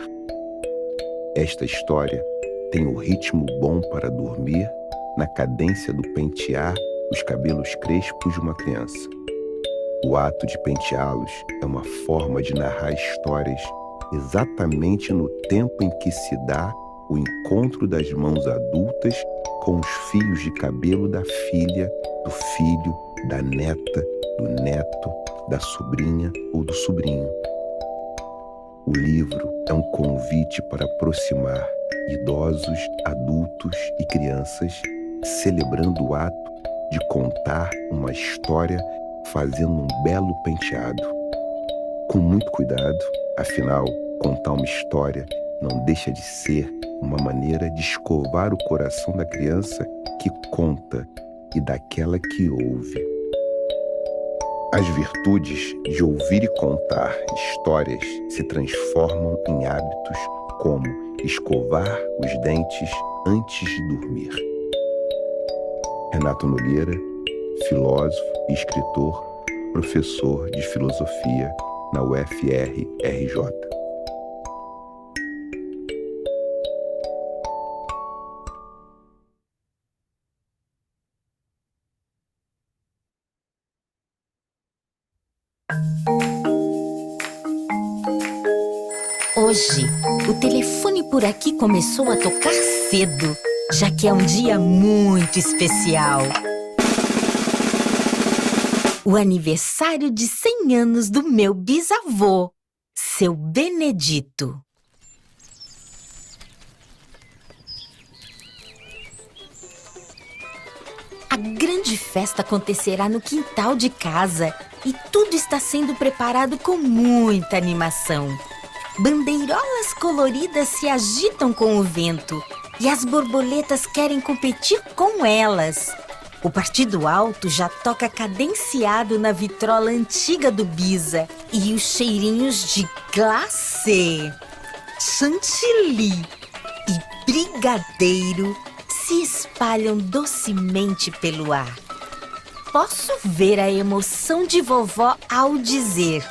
Esta história tem o ritmo bom para dormir na cadência do pentear os cabelos crespos de uma criança. O ato de penteá-los é uma forma de narrar histórias exatamente no tempo em que se dá o encontro das mãos adultas com os fios de cabelo da filha, do filho, da neta, do neto, da sobrinha ou do sobrinho. O livro é um convite para aproximar idosos, adultos e crianças, celebrando o ato de contar uma história fazendo um belo penteado. Com muito cuidado, afinal, contar uma história não deixa de ser uma maneira de escovar o coração da criança que conta e daquela que ouve. As virtudes de ouvir e contar histórias se transformam em hábitos como escovar os dentes antes de dormir. Renato Nogueira, filósofo e escritor, professor de filosofia na UFR-RJ. Hoje, o telefone por aqui começou a tocar cedo, já que é um dia muito especial. O aniversário de 100 anos do meu bisavô, seu Benedito. A grande festa acontecerá no quintal de casa e tudo está sendo preparado com muita animação. Bandeirolas coloridas se agitam com o vento e as borboletas querem competir com elas. O Partido Alto já toca cadenciado na vitrola antiga do Bisa e os cheirinhos de glacê, chantilly e brigadeiro se espalham docemente pelo ar. Posso ver a emoção de vovó ao dizer: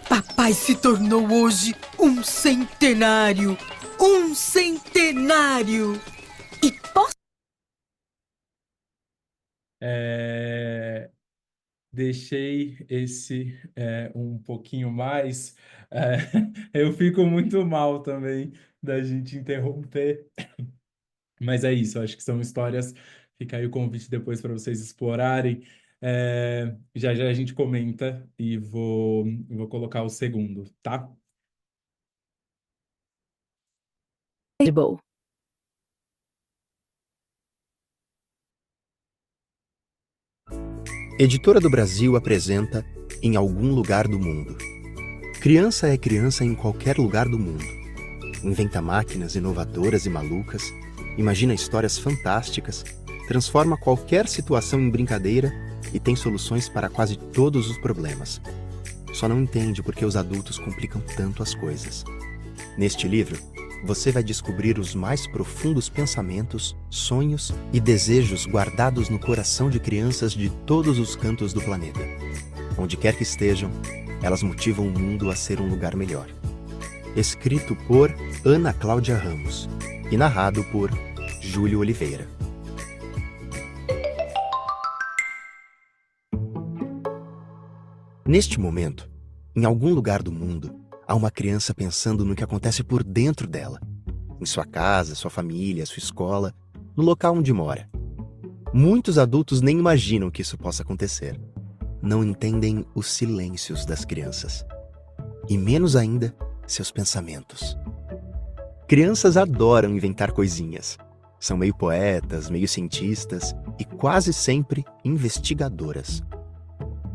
papai se tornou hoje um centenário! Um centenário! E posso... Deixei esse um pouquinho mais. Eu fico muito mal também da gente interromper. Mas é isso, acho que são histórias. Fica aí o convite depois para vocês explorarem. Já já a gente comenta e vou colocar o segundo, tá? Editora do Brasil apresenta Em Algum Lugar do Mundo. Criança é criança em qualquer lugar do mundo. Inventa máquinas inovadoras e malucas, imagina histórias fantásticas, transforma qualquer situação em brincadeira e tem soluções para quase todos os problemas. Só não entende por que os adultos complicam tanto as coisas. Neste livro, você vai descobrir os mais profundos pensamentos, sonhos e desejos guardados no coração de crianças de todos os cantos do planeta. Onde quer que estejam, elas motivam o mundo a ser um lugar melhor. Escrito por Ana Cláudia Ramos e narrado por Júlio Oliveira. Neste momento, em algum lugar do mundo, há uma criança pensando no que acontece por dentro dela, em sua casa, sua família, sua escola, no local onde mora. Muitos adultos nem imaginam que isso possa acontecer. Não entendem os silêncios das crianças. E menos ainda, seus pensamentos. Crianças adoram inventar coisinhas. São meio poetas, meio cientistas e quase sempre investigadoras.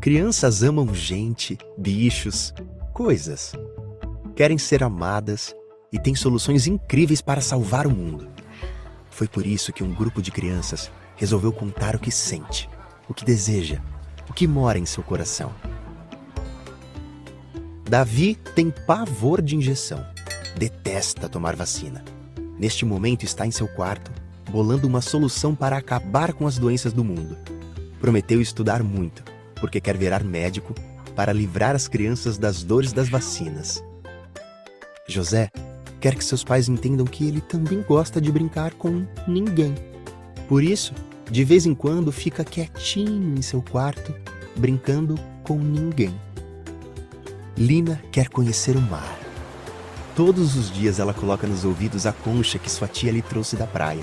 Crianças amam gente, bichos, coisas. Querem ser amadas e têm soluções incríveis para salvar o mundo. Foi por isso que um grupo de crianças resolveu contar o que sente, o que deseja, o que mora em seu coração. Davi tem pavor de injeção, detesta tomar vacina. Neste momento está em seu quarto, bolando uma solução para acabar com as doenças do mundo. Prometeu estudar muito, porque quer virar médico para livrar as crianças das dores das vacinas. José quer que seus pais entendam que ele também gosta de brincar com ninguém. Por isso, de vez em quando fica quietinho em seu quarto, brincando com ninguém. Lina quer conhecer o mar. Todos os dias ela coloca nos ouvidos a concha que sua tia lhe trouxe da praia.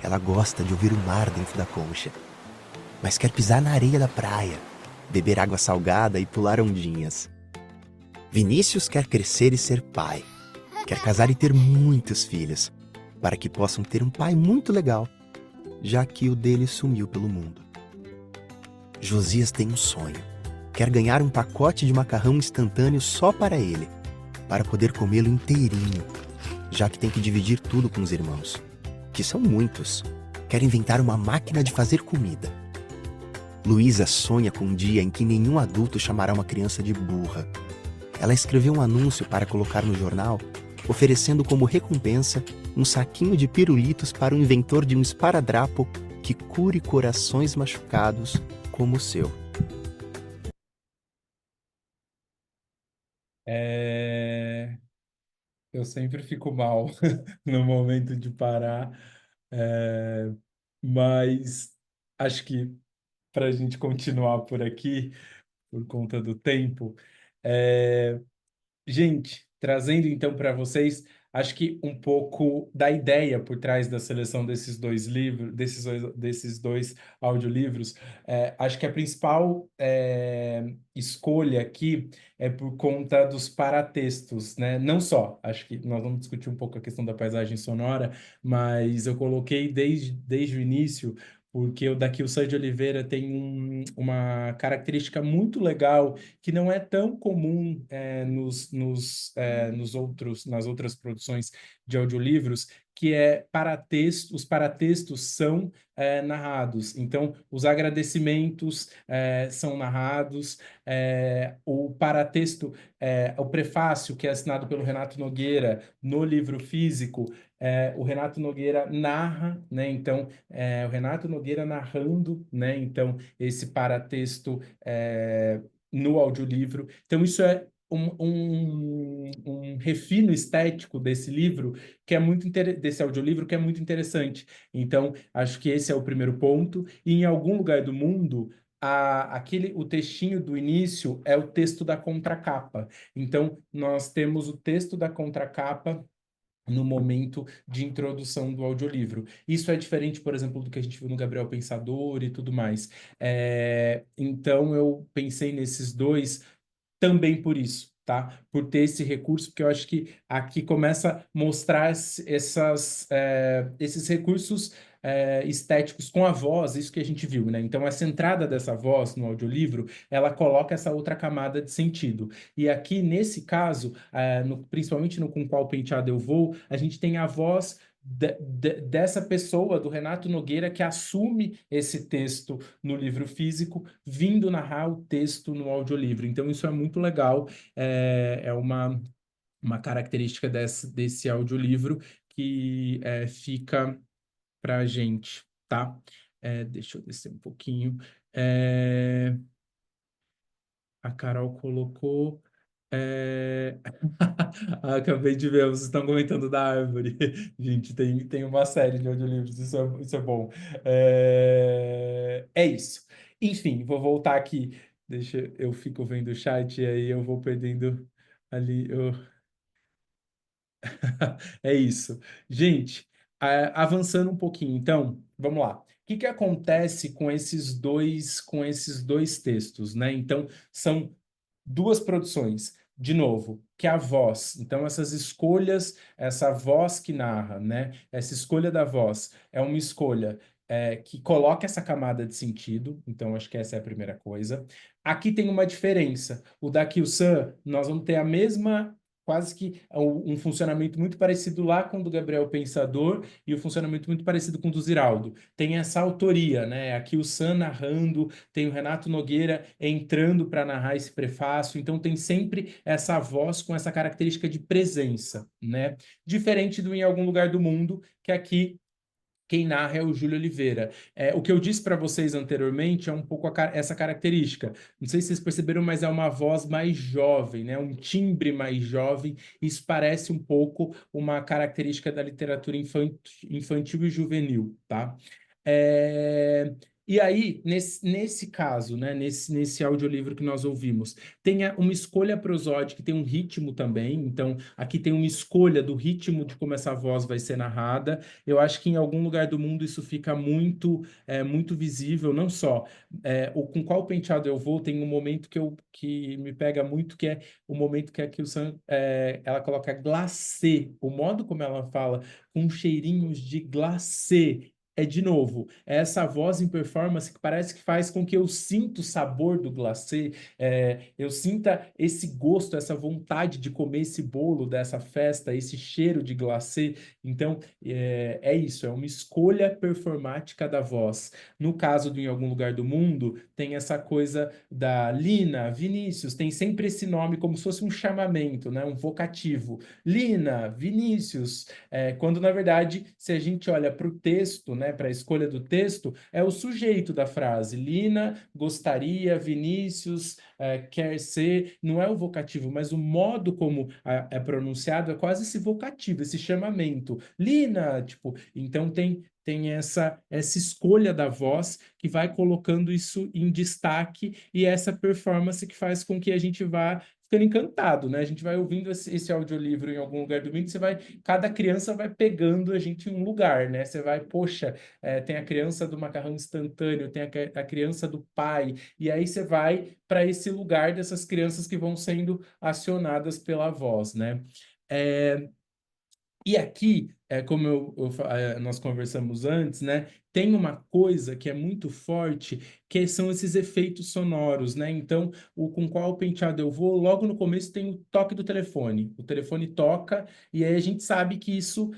Ela gosta de ouvir o mar dentro da concha, mas quer pisar na areia da praia, beber água salgada e pular ondinhas. Vinícius quer crescer e ser pai. Quer casar e ter muitos filhos, para que possam ter um pai muito legal, já que o dele sumiu pelo mundo. Josias tem um sonho. Quer ganhar um pacote de macarrão instantâneo só para ele, para poder comê-lo inteirinho, já que tem que dividir tudo com os irmãos, que são muitos. Quer inventar uma máquina de fazer comida. Luísa sonha com um dia em que nenhum adulto chamará uma criança de burra. Ela escreveu um anúncio para colocar no jornal, oferecendo como recompensa um saquinho de pirulitos para o inventor de um esparadrapo que cure corações machucados como o seu. Eu sempre fico mal no momento de parar, é, mas acho que para a gente continuar por aqui, por conta do tempo, é, gente, trazendo então para vocês, acho que um pouco da ideia por trás da seleção desses dois livros, desses dois audiolivros, acho que a principal escolha aqui é por conta dos paratextos, né? Não só, acho que nós vamos discutir um pouco a questão da paisagem sonora, mas eu coloquei desde o início porque o Daqui o Sá de Oliveira tem uma característica muito legal que não é tão comum nas outras produções de audiolivros, que é os paratextos são narrados. Então, os agradecimentos são narrados, o paratexto, o prefácio, que é assinado pelo Renato Nogueira no livro físico, o Renato Nogueira narra, né? Então, o Renato Nogueira narrando, né? Então, esse paratexto no audiolivro. Então, isso é um refino estético desse livro que é desse audiolivro que é muito interessante. Então, acho que esse é o primeiro ponto. E em algum lugar do mundo, o textinho do início é o texto da contracapa. Então, nós temos o texto da contracapa no momento de introdução do audiolivro. Isso é diferente, por exemplo, do que a gente viu no Gabriel Pensador e tudo mais. Então, eu pensei nesses dois também por isso, tá? Por ter esse recurso, porque eu acho que aqui começa a mostrar esses recursos estéticos com a voz, isso que a gente viu, né? Então, essa entrada dessa voz no audiolivro, ela coloca essa outra camada de sentido. E aqui, nesse caso, principalmente no Com Qual Penteado Eu Vou, a gente tem a voz dessa pessoa, do Renato Nogueira, que assume esse texto no livro físico, vindo narrar o texto no audiolivro. Então, isso é muito legal, é uma característica desse audiolivro que fica para a gente, tá? Deixa eu descer um pouquinho. A Carol colocou. Acabei de ver, vocês estão comentando da árvore. Gente, tem uma série de audiolivros, isso é bom. É isso. Enfim, vou voltar aqui. Eu fico vendo o chat e aí eu vou perdendo ali. É isso. Gente, avançando um pouquinho, então, vamos lá. O que que acontece com esses dois textos, né? Então, são duas produções, de novo, que é a voz. Então, essas escolhas, essa voz que narra, né? Essa escolha da voz é uma escolha que coloca essa camada de sentido. Então, acho que essa é a primeira coisa. Aqui tem uma diferença. O da Kyu-san, nós vamos ter a mesma, quase que um funcionamento muito parecido lá com o do Gabriel Pensador e o funcionamento muito parecido com o do Ziraldo. Tem essa autoria, né? Aqui o Sam narrando, tem o Renato Nogueira entrando para narrar esse prefácio, então tem sempre essa voz com essa característica de presença, né? Diferente do Em Algum Lugar do Mundo, que aqui quem narra é o Júlio Oliveira. O que eu disse para vocês anteriormente é um pouco essa característica. Não sei se vocês perceberam, mas é uma voz mais jovem, né? Um timbre mais jovem. Isso parece um pouco uma característica da literatura infantil e juvenil, tá? E aí, nesse caso, né, nesse audiolivro que nós ouvimos, tem uma escolha prosódica, que tem um ritmo também. Então, aqui tem uma escolha do ritmo de como essa voz vai ser narrada. Eu acho que em algum lugar do mundo isso fica muito visível, não só o com qual penteado eu vou, tem um momento que me pega muito, que é o momento que aqui ela coloca glacê, o modo como ela fala, com cheirinhos de glacê. É, de novo, é essa voz em performance que parece que faz com que eu sinta o sabor do glacê, eu sinta esse gosto, essa vontade de comer esse bolo dessa festa, esse cheiro de glacê. Então, é isso, é uma escolha performática da voz. No caso do Em Algum Lugar do Mundo, tem essa coisa da Lina, Vinícius, tem sempre esse nome como se fosse um chamamento, né? Um vocativo. Lina, Vinícius, quando na verdade, se a gente olha para o texto, né, para a escolha do texto, é o sujeito da frase. Lina gostaria, Vinícius quer ser, não é o vocativo, mas o modo como é pronunciado é quase esse vocativo, esse chamamento. Lina, tipo, então tem essa escolha da voz que vai colocando isso em destaque e essa performance que faz com que a gente vá ficando encantado, né? A gente vai ouvindo esse audiolivro em algum lugar do mundo, cada criança vai pegando a gente em um lugar, né? Você vai, poxa, tem a criança do macarrão instantâneo, tem a criança do pai, e aí você vai para esse lugar dessas crianças que vão sendo acionadas pela voz, né? E aqui, como nós conversamos antes, né, tem uma coisa que é muito forte, que são esses efeitos sonoros, né? Então, com qual penteado eu vou, logo no começo tem o toque do telefone. O telefone toca, e aí a gente sabe que isso,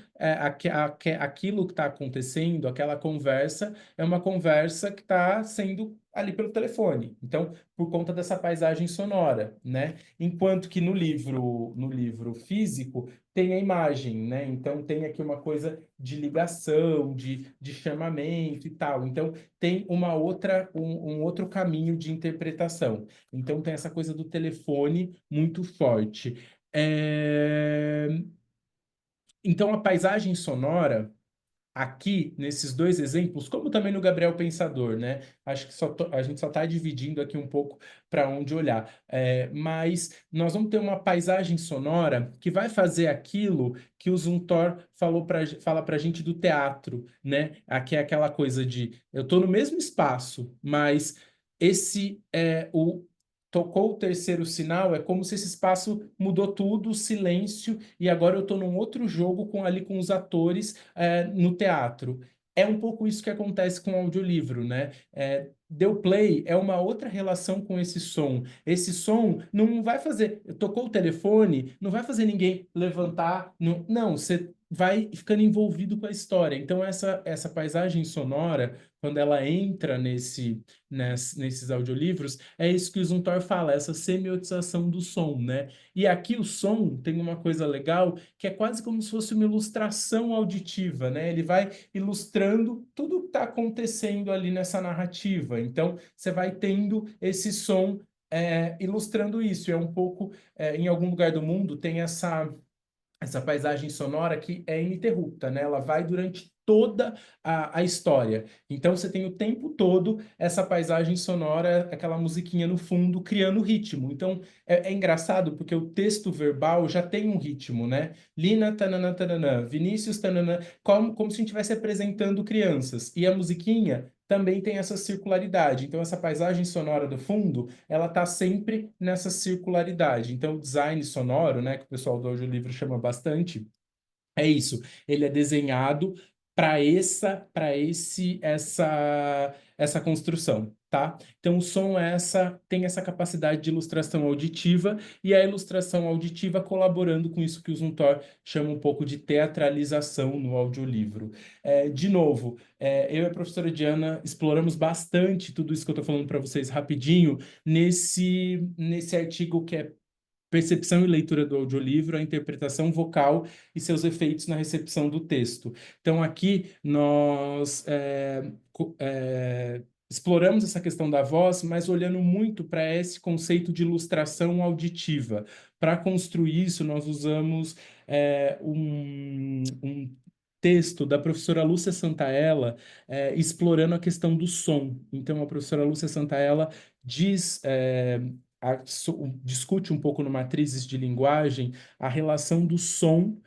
aquilo que está acontecendo, aquela conversa, é uma conversa que está sendo ali pelo telefone. Então, por conta dessa paisagem sonora, né? Enquanto que no livro físico, tem a imagem, né? Então tem aqui uma coisa de ligação, de chamamento e tal. Então tem um outro caminho de interpretação. Então tem essa coisa do telefone muito forte. Então a paisagem sonora aqui, nesses dois exemplos, como também no Gabriel Pensador, né? Acho que a gente só está dividindo aqui um pouco para onde olhar. Mas nós vamos ter uma paisagem sonora que vai fazer aquilo que o Zumthor fala para a gente do teatro, né? Aqui é aquela coisa de eu estou no mesmo espaço, mas tocou o terceiro sinal, é como se esse espaço mudou tudo, silêncio, e agora eu estou num outro jogo ali com os atores no teatro. É um pouco isso que acontece com o audiolivro, né? Deu play é uma outra relação com esse som. Esse som não vai fazer. Tocou o telefone, não vai fazer ninguém levantar. Não, você vai ficando envolvido com a história. Então, essa paisagem sonora, quando ela entra nesses audiolivros, é isso que o Zumthor fala, essa semiotização do som, né? E aqui o som tem uma coisa legal, que é quase como se fosse uma ilustração auditiva, né? Ele vai ilustrando tudo o que está acontecendo ali nessa narrativa. Então, você vai tendo esse som ilustrando isso. É um pouco, em algum lugar do mundo, tem essa paisagem sonora que é ininterrupta, né? Ela vai durante toda a história. Então você tem o tempo todo essa paisagem sonora, aquela musiquinha no fundo, criando ritmo. Então é engraçado porque o texto verbal já tem um ritmo, né? Lina, tanana, tanana, Vinícius, tanana, como se a gente estivesse apresentando crianças. E a musiquinha também tem essa circularidade. Então essa paisagem sonora do fundo, ela está sempre nessa circularidade. Então o design sonoro, né, que o pessoal do audiolivro chama bastante, é isso. Ele é desenhado para essa construção, tá? Então o som tem essa capacidade de ilustração auditiva e a ilustração auditiva colaborando com isso que o Zumthor chama um pouco de teatralização no audiolivro. De novo, eu e a professora Diana exploramos bastante tudo isso que eu estou falando para vocês rapidinho nesse artigo que é Percepção e leitura do audiolivro, a interpretação vocal e seus efeitos na recepção do texto. Então, aqui nós exploramos essa questão da voz, mas olhando muito para esse conceito de ilustração auditiva. Para construir isso, nós usamos um texto da professora Lúcia Santaella, explorando a questão do som. Então, a professora Lúcia Santaella diz, discute um pouco no Matrizes de Linguagem a relação do som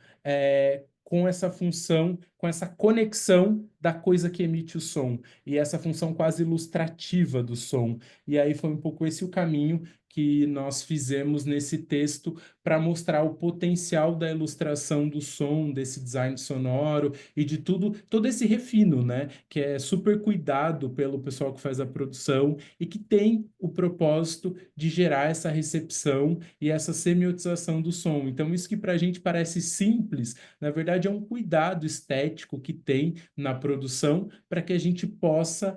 com essa função, com essa conexão da coisa que emite o som, e essa função quase ilustrativa do som. E aí foi um pouco esse o caminho que nós fizemos nesse texto para mostrar o potencial da ilustração do som, desse design sonoro e de tudo, todo esse refino, né? Que é super cuidado pelo pessoal que faz a produção e que tem o propósito de gerar essa recepção e essa semiotização do som. Então, isso que para a gente parece simples, na verdade é um cuidado estético que tem na produção para que a gente possa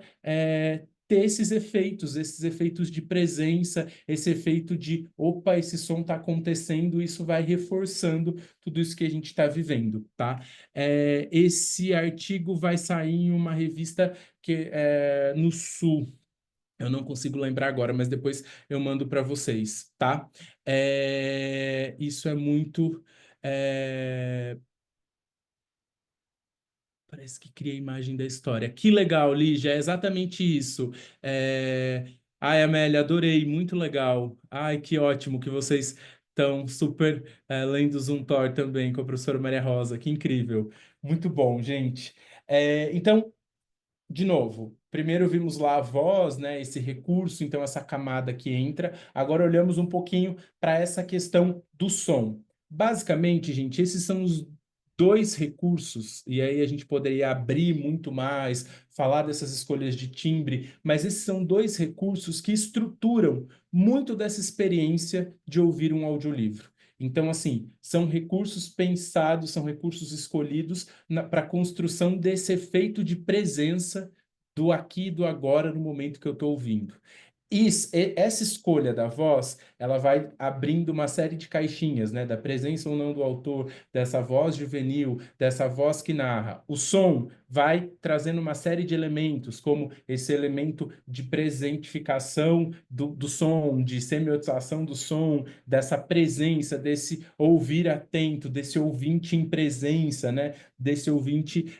ter esses efeitos de presença, esse efeito de, opa, esse som está acontecendo, isso vai reforçando tudo isso que a gente está vivendo, tá? Esse artigo vai sair em uma revista que no Sul, eu não consigo lembrar agora, mas depois eu mando para vocês, tá? Isso é muito... Parece que cria a imagem da história. Que legal, Lígia, é exatamente isso. Ai, Amélia, adorei, muito legal. Ai, que ótimo que vocês estão super lendo o Zumthor também com a professora Maria Rosa, que incrível. Muito bom, gente. Então, de novo, primeiro vimos lá a voz, né, esse recurso, então essa camada que entra. Agora olhamos um pouquinho para essa questão do som. Basicamente, gente, esses são os dois recursos, e aí a gente poderia abrir muito mais, falar dessas escolhas de timbre, mas esses são dois recursos que estruturam muito dessa experiência de ouvir um audiolivro. Então, assim, são recursos pensados, são recursos escolhidos para a construção desse efeito de presença do aqui e do agora no momento que eu estou ouvindo. Essa escolha da voz, ela vai abrindo uma série de caixinhas, né? Da presença ou não do autor, dessa voz juvenil, dessa voz que narra. O som vai trazendo uma série de elementos, como esse elemento de presentificação do som, de semiotização do som, dessa presença, desse ouvir atento, desse ouvinte em presença, né? Desse ouvinte...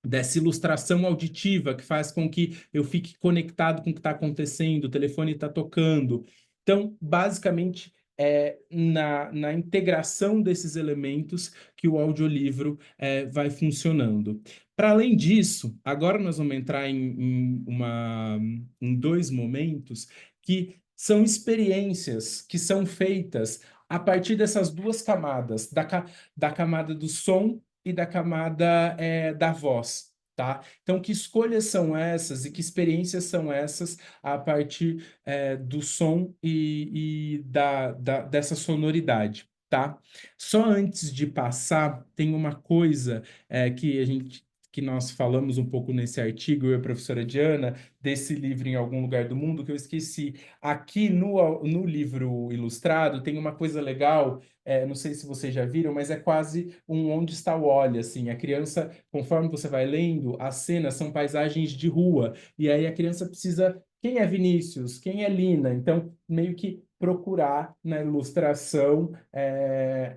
dessa ilustração auditiva que faz com que eu fique conectado com o que está acontecendo, o telefone está tocando. Então, basicamente, é na integração desses elementos que o audiolivro vai funcionando. Para além disso, agora nós vamos entrar em dois momentos que são experiências que são feitas a partir dessas duas camadas, da camada do som e da camada da voz, tá? Então, que escolhas são essas e que experiências são essas a partir do som e dessa sonoridade, tá? Só antes de passar, tem uma coisa que nós falamos um pouco nesse artigo, eu e a professora Diana, desse livro Em Algum Lugar do Mundo, que eu esqueci. Aqui no livro ilustrado tem uma coisa legal, não sei se vocês já viram, mas é quase um onde está o Wally, assim. A criança, conforme você vai lendo, as cenas são paisagens de rua, e aí a criança precisa... Quem é Vinícius? Quem é Lina? Então, meio que procurar na ilustração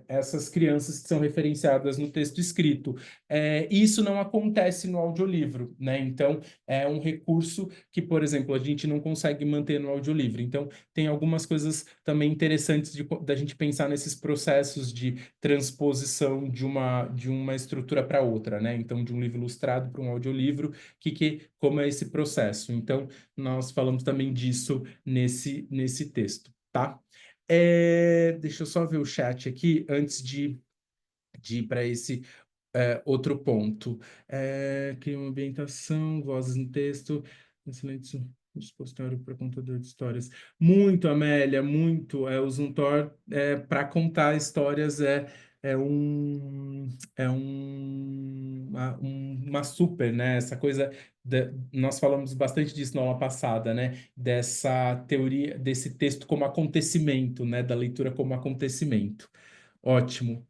essas crianças que são referenciadas no texto escrito. Isso não acontece no audiolivro, né? Então, é um recurso que, por exemplo, a gente não consegue manter no audiolivro. Então, tem algumas coisas também interessantes da gente pensar nesses processos de transposição de uma estrutura para outra, né? Então, de um livro ilustrado para um audiolivro, como é esse processo. Então, nós falamos também disso nesse texto, tá? Deixa eu só ver o chat aqui antes de ir para esse outro ponto. Cria uma ambientação, vozes no texto, excelente expositório para contador de histórias. Muito, Amélia, muito. O Zumthor, para contar histórias, uma super, né? Essa coisa, nós falamos bastante disso na aula passada, né? Dessa teoria, desse texto como acontecimento, né? Da leitura como acontecimento. Ótimo.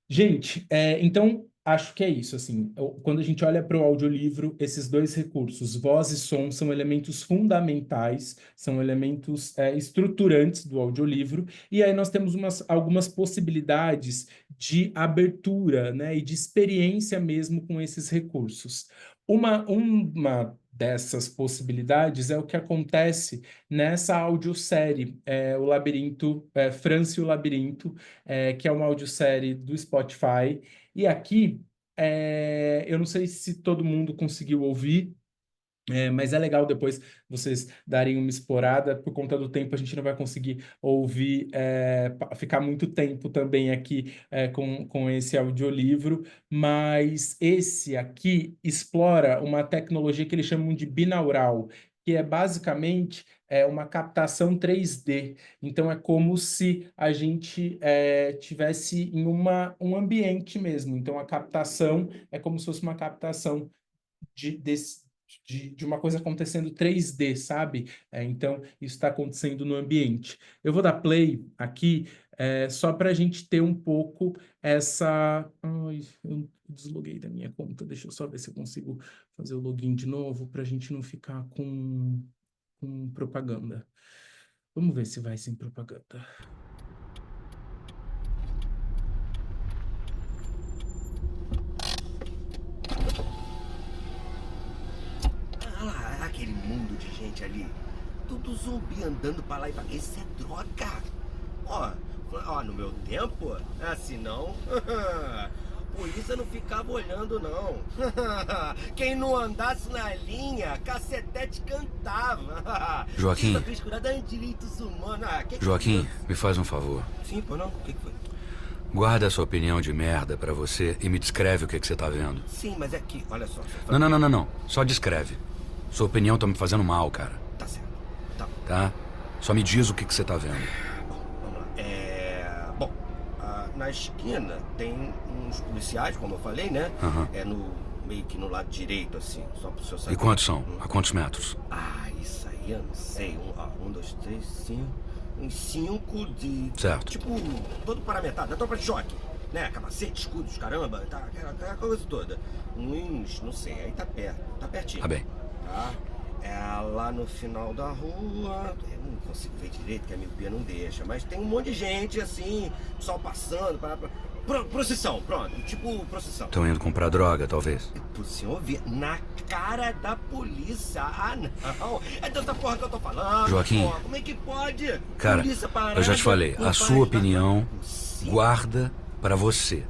Gente, então, acho que é isso, assim, quando a gente olha para o audiolivro, esses dois recursos, voz e som, são elementos fundamentais, são elementos estruturantes do audiolivro, e aí nós temos algumas possibilidades de abertura, né, e de experiência mesmo com esses recursos. Uma dessas possibilidades é o que acontece nessa audiosérie, o Labirinto, França e o Labirinto, que é uma audiosérie do Spotify, e aqui, eu não sei se todo mundo conseguiu ouvir, mas é legal depois vocês darem uma explorada. Por conta do tempo, a gente não vai conseguir ouvir, ficar muito tempo também aqui com esse audiolivro, mas esse aqui explora uma tecnologia que eles chamam de binaural, que é basicamente uma captação 3D. Então, é como se a gente tivesse em um ambiente mesmo. Então, a captação é como se fosse uma captação de uma coisa acontecendo 3D, sabe? Então, isso está acontecendo no ambiente. Eu vou dar play aqui, só para a gente ter um pouco essa... Ai, eu desloguei da minha conta. Deixa eu só ver se eu consigo fazer o login de novo, para a gente não ficar com propaganda. Vamos ver se vai sem propaganda. Olha lá, aquele mundo de gente ali. Tudo zumbi andando pra lá e pra cá. Isso é droga. Ó, no meu tempo, assim não. Polícia não ficava olhando, não. Quem não andasse na linha, cacetete cantava. Joaquim. Direitos humanos. Joaquim, me faz um favor. Sim, pô, não? O que foi? Guarda essa opinião de merda pra você e me descreve o que você tá vendo. Sim, mas é que, olha só. Não. Só descreve. Sua opinião tá me fazendo mal, cara. Tá certo. Tá bom. Tá? Só me diz o que você tá vendo. Bom, vamos lá. Bom, na esquina tem uns policiais, como eu falei, né? Uhum. Meio que no lado direito, assim, só pro senhor saber. E quantos são? A quantos metros? Isso aí eu não sei. 1, 2, 3, 5... Uns 5 de... Certo. Tipo, todo paramentado, da tropa de choque. Né? Capacete, escudos, caramba, tá, aquela coisa toda. Uns, não sei, aí tá perto, tá pertinho. Tá bem. Tá? Lá no final da rua, eu não consigo ver direito, que a miopia não deixa, mas tem um monte de gente, assim, pessoal passando, procissão, pronto, tipo procissão. Estão indo comprar droga, talvez. Pro senhor ver, na cara da polícia. Não, é dessa porra que eu tô falando. Joaquim. Porra, como é que pode? Cara, eu já te falei, a sua opinião, guarda pra você.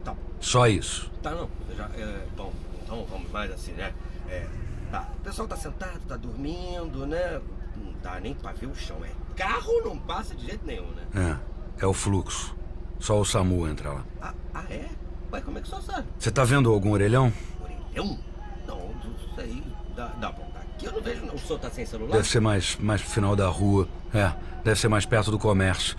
Tá. Só isso. Tá, não, bom, então vamos mais assim, né? Tá, o pessoal tá sentado, tá dormindo, né? Não dá nem pra ver o chão, carro não passa de jeito nenhum, né? É o fluxo. Só o SAMU entra lá. É? Ué, como é que o senhor sabe? Você tá vendo algum orelhão? Orelhão? Não sei. Dá bom. Aqui eu não vejo, não. O senhor tá sem celular? Deve ser mais pro final da rua. Deve ser mais perto do comércio.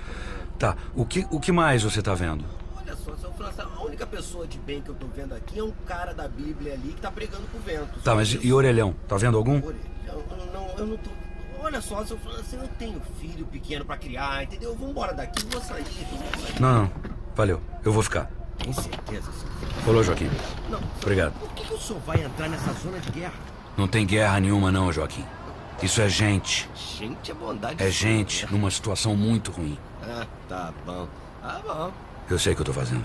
Tá, o que mais você tá vendo? Olha só, seu França, a única pessoa de bem que eu tô vendo aqui é um cara da Bíblia ali que tá pregando pro vento. Tá, mas e orelhão? Tá vendo algum? Orelhão? Não, eu não tô... Olha só, seu França, eu tenho filho pequeno pra criar, entendeu? Eu vou embora daqui, vou sair. Não. Valeu, eu vou ficar. Tem certeza, seu França? Falou, Joaquim. Não. Obrigado. Por que o senhor vai entrar nessa zona de guerra? Não tem guerra nenhuma não, Joaquim. Isso é gente. Gente é bondade. É gente numa situação muito ruim. Tá bom. Tá bom. Eu sei o que eu tô fazendo.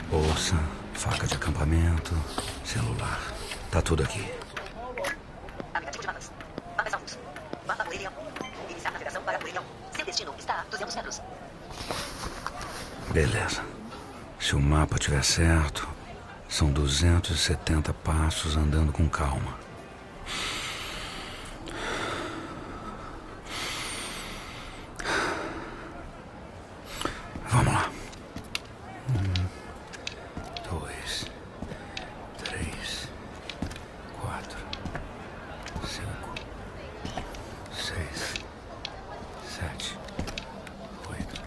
Bolsa, faca de acampamento, celular. Tá tudo aqui. Aplicativo de mapas. Mapas alvos. Mapa Orelhão. Iniciar navegação para Orelhão. Seu destino está a 200 metros. Beleza. Se o mapa tiver certo, são 270 passos andando com calma. Vamos lá. 1, 2, 3, 4, 5, 6, 7, 8.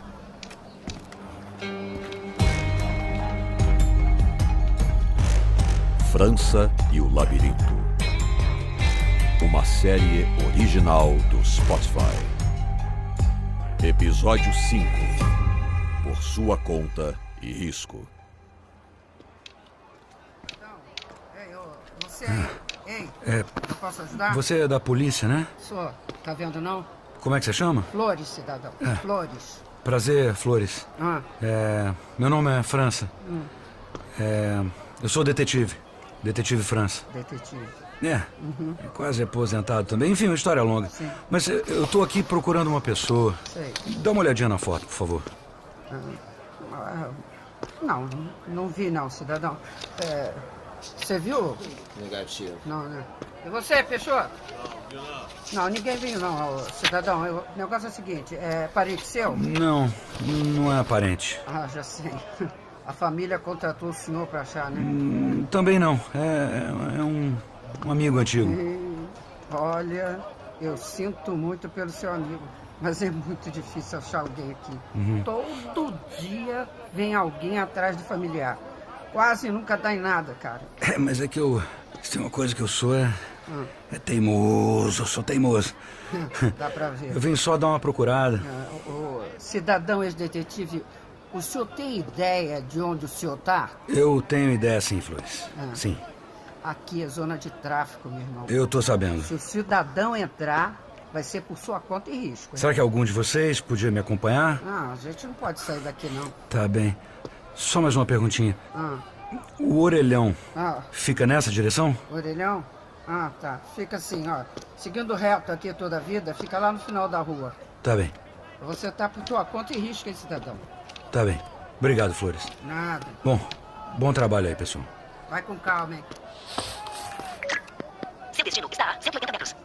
França e o Labirinto. uma série original do Spotify. Episódio 5. Por sua conta e risco. Você, ei, eu posso ajudar? Você é da polícia, né? Sou, tá vendo não? Como é que você chama? Flores, cidadão, Flores. Prazer, Flores. Meu nome é França. Eu sou detetive. Detetive França. Detetive. É quase aposentado também. Enfim, uma história longa. Sim. Mas eu tô aqui procurando uma pessoa. Sei. Dá uma olhadinha na foto, por favor. Não vi não, cidadão. Você viu? Negativo. Não, né? E você, Peixoto? Não, ninguém viu não, cidadão. O negócio é o seguinte, é parente seu? Não, não é aparente. Ah, já sei. A família contratou o senhor pra achar, né? Também não. É um amigo antigo. Olha, eu sinto muito pelo seu amigo, mas é muito difícil achar alguém aqui. Todo dia vem alguém atrás do familiar. Quase nunca dá em nada, cara. Mas é que se tem uma coisa que eu sou é teimoso. Eu sou teimoso. Dá pra ver. Eu vim só dar uma procurada. O cidadão ex-detetive, o senhor tem ideia de onde o senhor tá? Eu tenho ideia sim, Flores. Sim. Aqui é zona de tráfico, meu irmão. Eu tô sabendo. Se o cidadão entrar, vai ser por sua conta e risco. Será que algum de vocês podia me acompanhar? Não, a gente não pode sair daqui, não. Tá bem. Só mais uma perguntinha. Ah, O orelhão ah, fica nessa direção? orelhão? Ah, tá. Fica assim, ó. Seguindo reto aqui toda a vida, fica lá no final da rua. Tá bem. Você tá por tua conta e risco, hein, cidadão? Tá bem. Obrigado, Flores. Nada. Bom trabalho aí, pessoal. Vai com calma, hein? Seu destino está a 180 metros.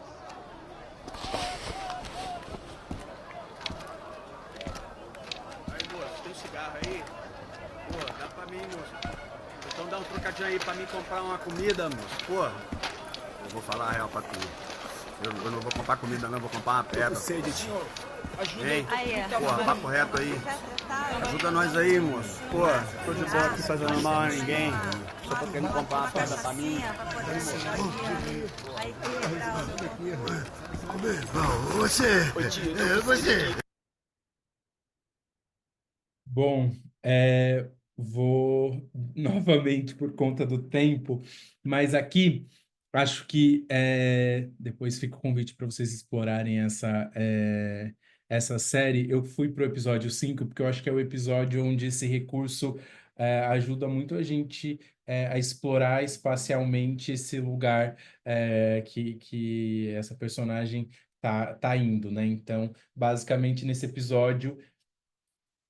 Aí, moço, tem cigarro aí? Pô, dá pra mim, moço. Então dá um trocadinho aí pra mim comprar uma comida, moço. Pô, Eu vou falar a real pra tu. Eu não vou comprar comida, não, vou comprar uma pedra. eu sei de ti. Ajuda Hein? aí. Pô, papo reto aí. Ajuda nós aí, moço. Pô, tô de boa aqui fazendo mal a ninguém. Só tô querendo comprar uma pedra pra mim. Você. Bom, vou novamente por conta do tempo, mas aqui acho que depois fica o convite para vocês explorarem essa série. Eu fui para o episódio 5 porque eu acho que é o episódio onde esse recurso ajuda muito a gente a explorar espacialmente esse lugar que essa personagem tá indo, né? Então, basicamente, nesse episódio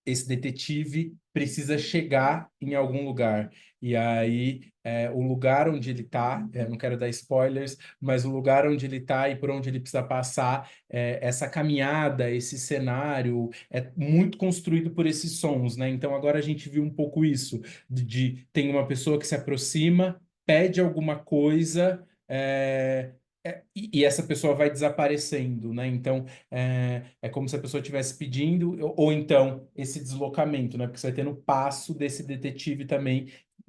esse detetive precisa chegar em algum lugar. E aí, o lugar onde ele está, não quero dar spoilers, mas o lugar onde ele está e por onde ele precisa passar, essa caminhada, esse cenário, é muito construído por esses sons, né? Então, agora a gente viu um pouco isso, tem uma pessoa que se aproxima, pede alguma coisa, e essa pessoa vai desaparecendo, né? Então, é como se a pessoa estivesse pedindo, ou então esse deslocamento, né? Porque você vai tendo o passo desse detetive também,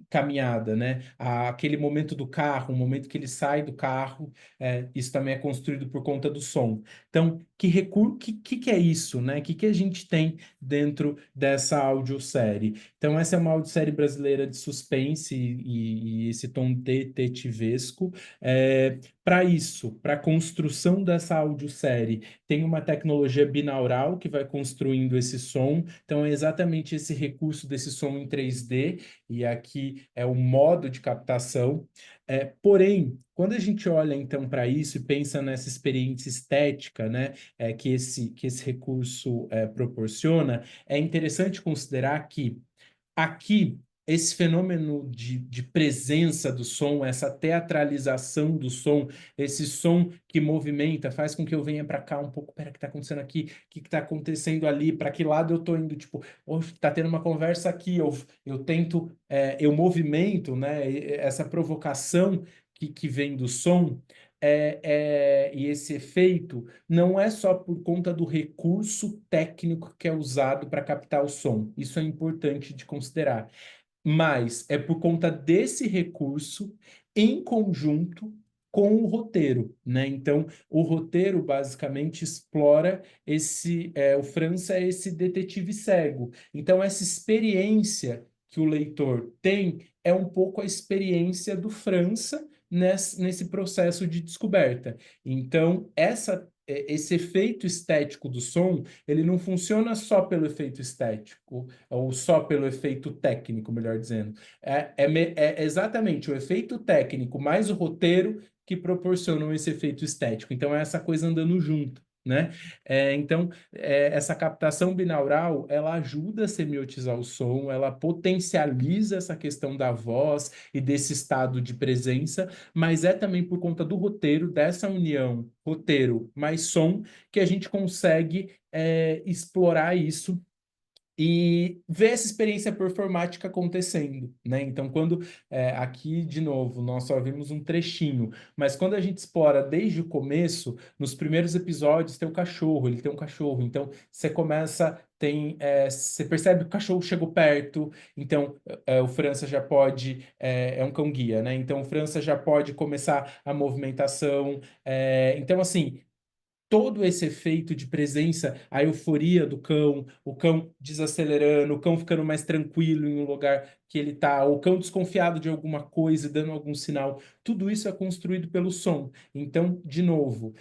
caminhada, né? Aquele momento do carro, o momento que ele sai do carro, isso também é construído por conta do som. Então, que recurso, que é isso, né? Que a gente tem dentro dessa audiosérie? Então, essa é uma audiosérie brasileira de suspense e esse tom detetivesco. Para isso, para a construção dessa audiosérie, tem uma tecnologia binaural que vai construindo esse som. Então, é exatamente esse recurso desse som em 3D, e aqui é o modo de captação. Porém, quando a gente olha então para isso e pensa nessa experiência estética, né, que esse recurso proporciona, é interessante considerar que aqui, esse fenômeno de presença do som, essa teatralização do som, esse som que movimenta, faz com que eu venha para cá um pouco, pera, o que está acontecendo aqui? O que está acontecendo ali? Para que lado eu estou indo? Tipo, está tendo uma conversa aqui, eu tento, eu movimento, né? Essa provocação que vem do som, e esse efeito não é só por conta do recurso técnico que é usado para captar o som. Isso é importante de considerar. Mas é por conta desse recurso, em conjunto com o roteiro, né? Então, o roteiro basicamente explora o França é esse detetive cego. Então, essa experiência que o leitor tem é um pouco a experiência do França nesse processo de descoberta. Então, esse efeito estético do som, ele não funciona só pelo efeito estético, ou só pelo efeito técnico, melhor dizendo. É exatamente o efeito técnico mais o roteiro que proporcionam esse efeito estético. Então, é essa coisa andando junto, né? Então, essa captação binaural, ela ajuda a semiotizar o som, ela potencializa essa questão da voz e desse estado de presença, mas é também por conta do roteiro, dessa união roteiro mais som, que a gente consegue explorar isso e ver essa experiência performática acontecendo, né? Então, aqui, de novo, nós só vimos um trechinho, mas quando a gente explora desde o começo, nos primeiros episódios tem o cachorro, ele tem um cachorro, então você começa, você percebe que o cachorro chegou perto, então o França já pode, é um cão-guia, né? Então o França já pode começar a movimentação, então assim, todo esse efeito de presença, a euforia do cão, o cão desacelerando, o cão ficando mais tranquilo em um lugar que ele está, o cão desconfiado de alguma coisa, dando algum sinal, tudo isso é construído pelo som. Então, de novo,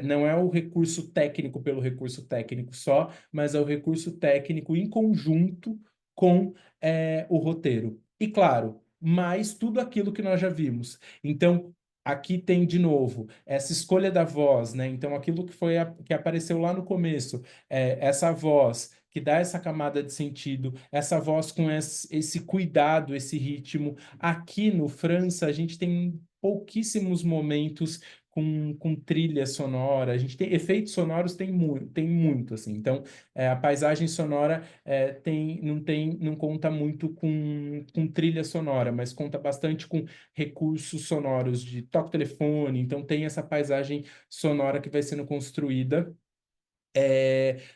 não é o recurso técnico pelo recurso técnico só, mas é o recurso técnico em conjunto com o roteiro. E claro, mais tudo aquilo que nós já vimos. Então, aqui tem, de novo, essa escolha da voz, né? Então, aquilo que apareceu lá no começo, essa voz que dá essa camada de sentido, essa voz com esse cuidado, esse ritmo. Aqui no França, a gente tem pouquíssimos momentos com trilha sonora, a gente tem efeitos sonoros, tem muito, assim. Então, a paisagem sonora não conta muito com trilha sonora, mas conta bastante com recursos sonoros de toque-telefone, então tem essa paisagem sonora que vai sendo construída,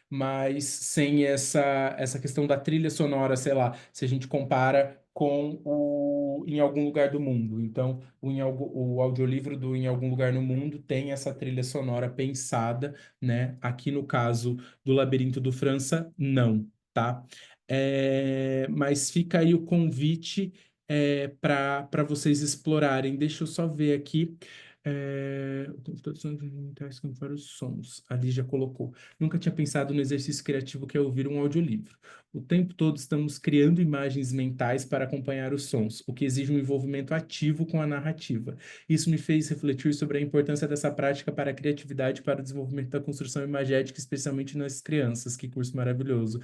mas sem essa questão da trilha sonora, sei lá, se a gente compara com Em Algum Lugar do Mundo. Então, o audiolivro do Em Algum Lugar no Mundo tem essa trilha sonora pensada, né? Aqui no caso do Labirinto do França, não, tá? Mas fica aí o convite para vocês explorarem. Deixa eu só ver aqui. Traduções mentais com vários sons. Ali já colocou. Nunca tinha pensado no exercício criativo que é ouvir um audiolivro. O tempo todo estamos criando imagens mentais para acompanhar os sons, o que exige um envolvimento ativo com a narrativa. Isso me fez refletir sobre a importância dessa prática para a criatividade e para o desenvolvimento da construção imagética, especialmente nas crianças. Que curso maravilhoso.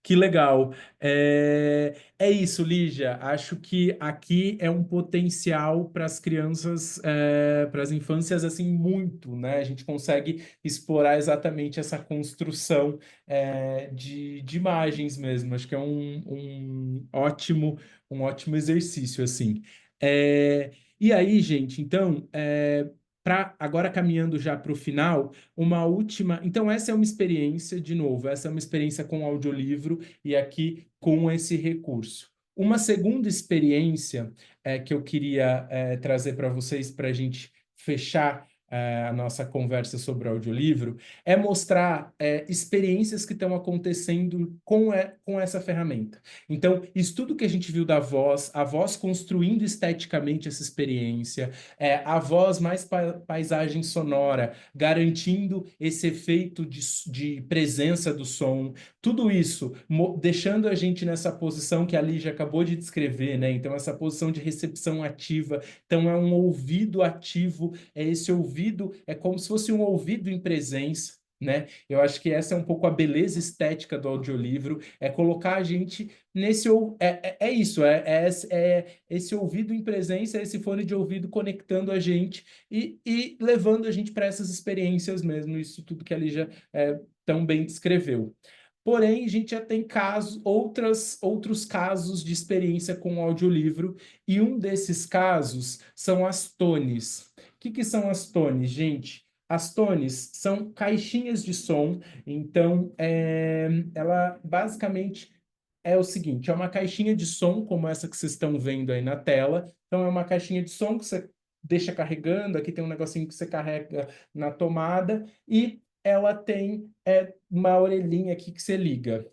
Que legal. É isso, Lígia. Acho que aqui é um potencial para as crianças, para as infâncias, assim, muito, né? A gente consegue explorar exatamente essa construção de imagens mesmo. Acho que é um ótimo exercício, assim. E aí, gente, então, agora caminhando já para o final, uma última. Então, essa é uma experiência, de novo, essa é uma experiência com audiolivro e aqui com esse recurso. Uma segunda experiência que eu queria trazer para vocês, para a gente fechar a nossa conversa sobre o audiolivro, é mostrar experiências que estão acontecendo com essa ferramenta. Então, isso tudo que a gente viu da voz, a voz construindo esteticamente essa experiência, a voz mais paisagem sonora, garantindo esse efeito de presença do som, tudo isso deixando a gente nessa posição que a Lígia acabou de descrever, né? Então, essa posição de recepção ativa, então é um ouvido ativo, esse ouvido é como se fosse um ouvido em presença, né? Eu acho que essa é um pouco a beleza estética do audiolivro, é colocar a gente nesse... esse ouvido em presença, esse fone de ouvido conectando a gente e levando a gente para essas experiências mesmo, isso tudo que a Lígia tão bem descreveu. Porém, a gente já tem outros casos de experiência com o audiolivro, e um desses casos são as tones. O que são as tones, gente? As tones são caixinhas de som, então ela basicamente é o seguinte, é uma caixinha de som como essa que vocês estão vendo aí na tela, então é uma caixinha de som que você deixa carregando, aqui tem um negocinho que você carrega na tomada, e ela tem uma orelhinha aqui que você liga.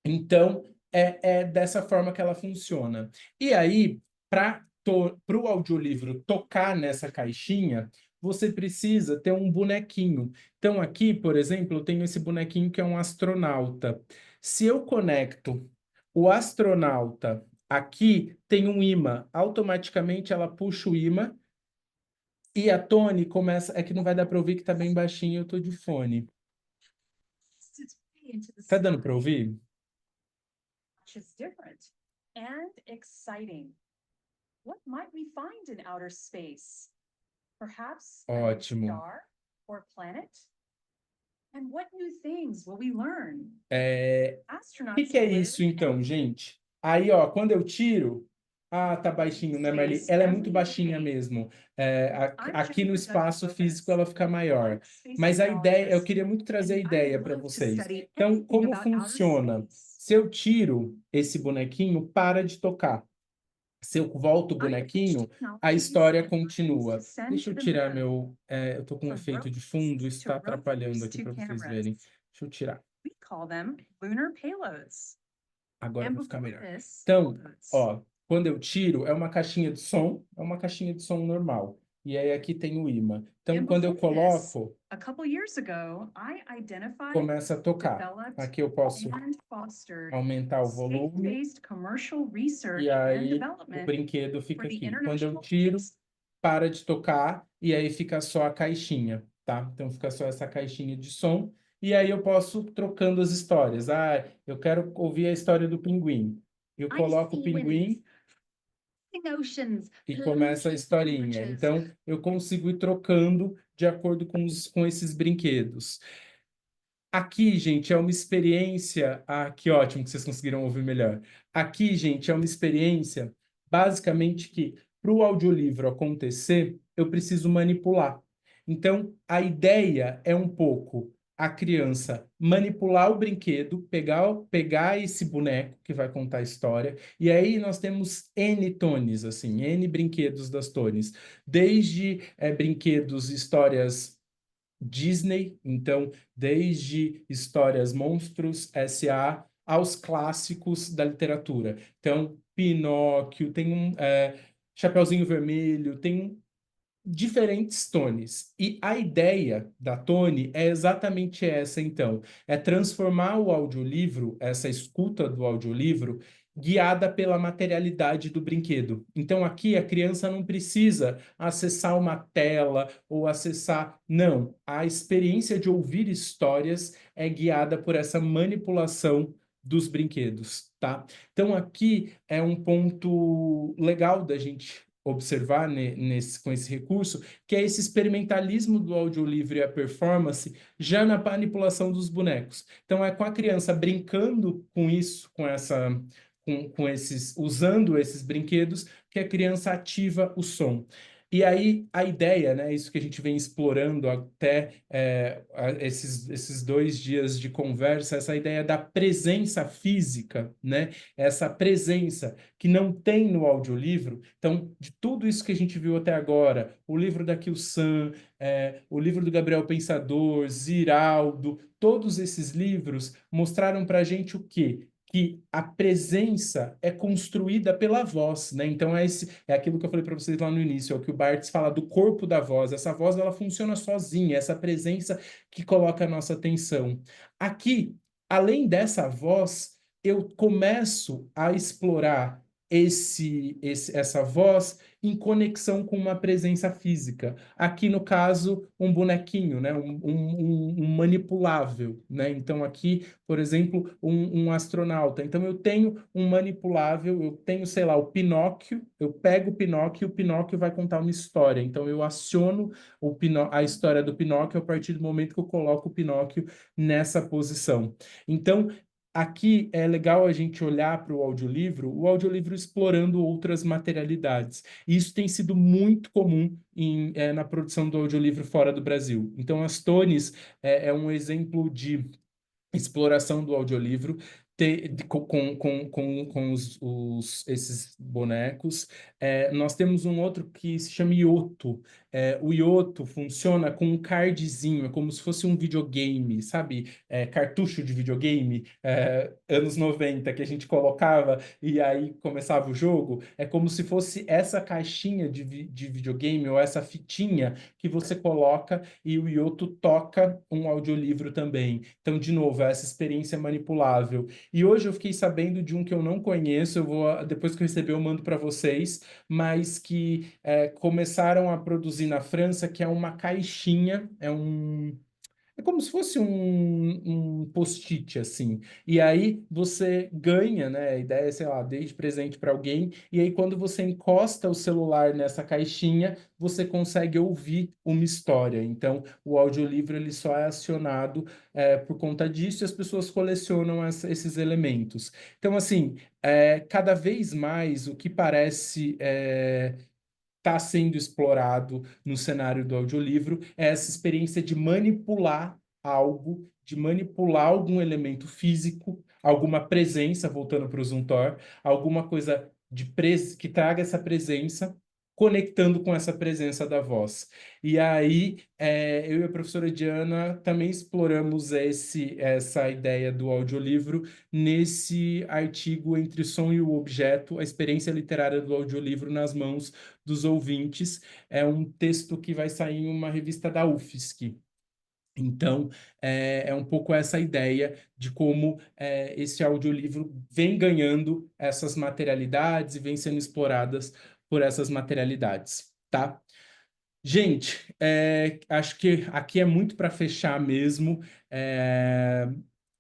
Então, é dessa forma que ela funciona. E aí, para o audiolivro tocar nessa caixinha, você precisa ter um bonequinho. Então, aqui, por exemplo, eu tenho esse bonequinho que é um astronauta. Se eu conecto o astronauta aqui, tem um ímã. Automaticamente ela puxa o ímã e a Tony começa... É que não vai dar para ouvir que está bem baixinho, eu estou de fone. Tá dando para ouvir? Is different and exciting. What might we find in outer space? Perhaps a new Ótimo. star or planet? And what new things will we learn? O que é isso, então, gente? Aí, ó, quando eu tiro... Ah, tá baixinho, né, Marli? Ela é muito baixinha mesmo. Aqui no espaço físico ela fica maior. Mas a ideia... Eu queria muito trazer a ideia para vocês. Então, como funciona? Se eu tiro esse bonequinho, para de tocar. Se eu volto o bonequinho, a história continua. Deixa eu tirar meu... eu tô com um efeito de fundo, isso está atrapalhando aqui para vocês verem. Deixa eu tirar. Agora vai ficar melhor. Então, ó, quando eu tiro, é uma caixinha de som normal. E aí aqui tem o ímã. Então, quando eu coloco, começa a tocar. Aqui eu posso aumentar o volume e aí o brinquedo fica aqui. Quando eu tiro, para de tocar e aí fica só a caixinha, tá? Então fica só essa caixinha de som e aí eu posso trocando as histórias. Ah, eu quero ouvir a história do pinguim. Eu coloco o pinguim e começa a historinha. Então, eu consigo ir trocando de acordo com esses brinquedos. Aqui, gente, é uma experiência... Ah, que ótimo que vocês conseguiram ouvir melhor. Aqui, gente, é uma experiência, basicamente, que para o audiolivro acontecer, eu preciso manipular. Então, a ideia é um pouco a criança manipular o brinquedo, pegar esse boneco que vai contar a história, e aí nós temos N tones, assim, N brinquedos das tones. Desde brinquedos, histórias Disney, então, desde histórias Monstros S.A. aos clássicos da literatura. Então, Pinóquio, tem Chapeuzinho Vermelho, tem diferentes tones. E a ideia da Tony é exatamente essa, então. É transformar o audiolivro, essa escuta do audiolivro, guiada pela materialidade do brinquedo. Então, aqui a criança não precisa acessar uma tela ou acessar... Não. A experiência de ouvir histórias é guiada por essa manipulação dos brinquedos, tá? Então, aqui é um ponto legal da gente observar com esse recurso, que é esse experimentalismo do audiolivro e a performance já na manipulação dos bonecos. Então, é com a criança brincando com isso, usando esses brinquedos, que a criança ativa o som. E aí, a ideia, né, isso que a gente vem explorando até esses 2 dias de conversa, essa ideia da presença física, né, essa presença que não tem no audiolivro. Então, de tudo isso que a gente viu até agora, o livro da Kyu-san, o livro do Gabriel Pensador, Ziraldo, todos esses livros mostraram para a gente o quê? Que a presença é construída pela voz, né? Então é aquilo que eu falei para vocês lá no início, é o que o Barthes fala do corpo da voz. Essa voz, ela funciona sozinha, essa presença que coloca a nossa atenção. Aqui, além dessa voz, eu começo a explorar essa voz em conexão com uma presença física. Aqui, no caso, um bonequinho, né? um manipulável, né? Então, aqui, por exemplo, um astronauta. Então, eu tenho um manipulável, eu tenho, sei lá, o Pinóquio, eu pego o Pinóquio e o Pinóquio vai contar uma história. Então, eu aciono a história do Pinóquio a partir do momento que eu coloco o Pinóquio nessa posição. Então, aqui é legal a gente olhar para o audiolivro explorando outras materialidades. E isso tem sido muito comum na produção do audiolivro fora do Brasil. Então, as Tones é um exemplo de exploração do audiolivro. esses bonecos. Nós temos um outro que se chama Ioto. O Ioto funciona com um cardzinho, é como se fosse um videogame, sabe? Cartucho de videogame, anos 90, que a gente colocava e aí começava o jogo. É como se fosse essa caixinha de videogame ou essa fitinha que você coloca e o Ioto toca um audiolivro também. Então, de novo, essa experiência manipulável. E hoje eu fiquei sabendo de um que eu não conheço, depois que eu receber, eu mando para vocês, mas que começaram a produzir na França, que é uma caixinha, é como se fosse um post-it, assim. E aí você ganha, né? A ideia é, sei lá, dê de presente para alguém. E aí, quando você encosta o celular nessa caixinha, você consegue ouvir uma história. Então, o audiolivro ele só é acionado por conta disso e as pessoas colecionam esses elementos. Então, assim, cada vez mais o que parece está sendo explorado no cenário do audiolivro é essa experiência de manipular algo, de manipular algum elemento físico, alguma presença, voltando para o Zumthor, alguma coisa que traga essa presença, conectando com essa presença da voz. E aí, eu e a professora Diana também exploramos essa ideia do audiolivro nesse artigo Entre o Som e o Objeto, a experiência literária do audiolivro nas mãos dos ouvintes. É um texto que vai sair em uma revista da UFSC. Então, é um pouco essa ideia de como esse audiolivro vem ganhando essas materialidades e vem sendo exploradas por essas materialidades, tá? Gente, acho que aqui é muito para fechar mesmo.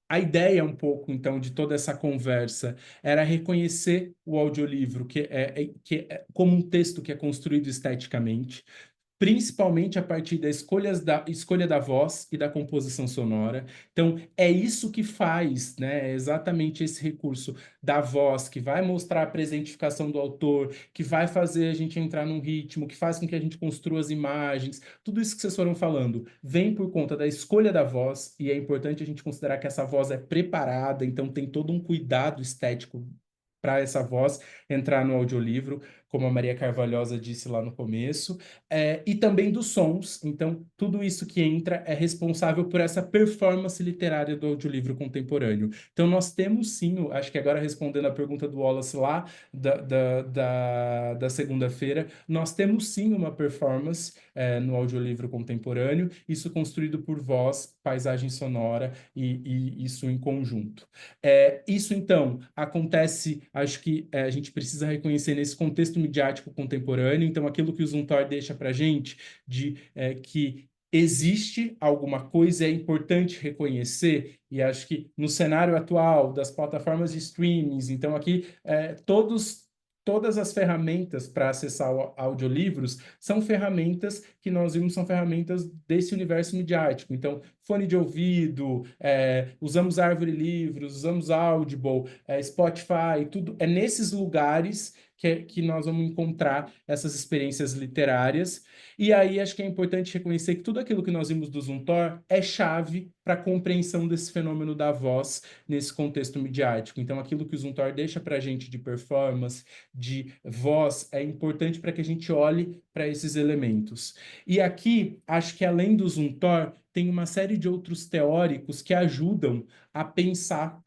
A ideia um pouco, então, de toda essa conversa era reconhecer o audiolivro como um texto que é construído esteticamente, principalmente a partir da escolha da voz e da composição sonora. Então, é isso que faz, né? É exatamente esse recurso da voz que vai mostrar a presentificação do autor, que vai fazer a gente entrar num ritmo, que faz com que a gente construa as imagens. Tudo isso que vocês foram falando vem por conta da escolha da voz, e é importante a gente considerar que essa voz é preparada, então tem todo um cuidado estético para essa voz entrar no audiolivro, como a Maria Carvalhosa disse lá no começo, e também dos sons. Então, tudo isso que entra é responsável por essa performance literária do audiolivro contemporâneo. Então, nós temos sim, acho que agora respondendo a pergunta do Wallace lá, da segunda-feira, nós temos sim uma performance no audiolivro contemporâneo, isso construído por voz, paisagem sonora e isso em conjunto. Isso, então, acontece, acho que a gente precisa reconhecer nesse contexto midiático contemporâneo, então aquilo que o Zumthor deixa para a gente, que existe alguma coisa, é importante reconhecer, e acho que no cenário atual das plataformas de streamings, então aqui todas as ferramentas para acessar audiolivros são ferramentas que nós vimos, são ferramentas desse universo midiático. Então, fone de ouvido, usamos Árvore Livros, usamos Audible, Spotify, tudo. É nesses lugares que nós vamos encontrar essas experiências literárias. E aí acho que é importante reconhecer que tudo aquilo que nós vimos do Zumthor é chave para a compreensão desse fenômeno da voz nesse contexto midiático. Então, aquilo que o Zumthor deixa para a gente de performance, de voz, é importante para que a gente olhe para esses elementos. E aqui, acho que além do Zumthor, tem uma série de outros teóricos que ajudam a pensar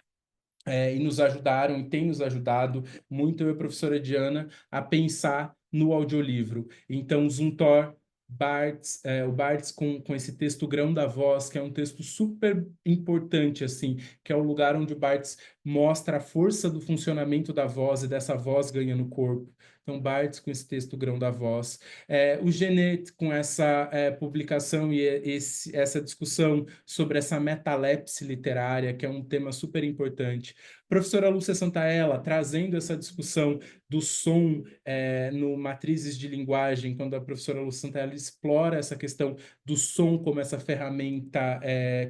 e nos ajudaram e têm nos ajudado muito, eu e a professora Diana, a pensar no audiolivro. Então, Zumthor, Barthes, o Barthes com esse texto Grão da Voz, que é um texto super importante, assim, que é o lugar onde o Barthes mostra a força do funcionamento da voz e dessa voz ganha no corpo. Então, Barthes com esse texto Grão da Voz. O Genet com essa publicação e essa discussão sobre essa metalepse literária, que é um tema super importante. Professora Lúcia Santaella trazendo essa discussão do som no Matrizes de Linguagem, quando a professora Lúcia Santaella explora essa questão do som como essa ferramenta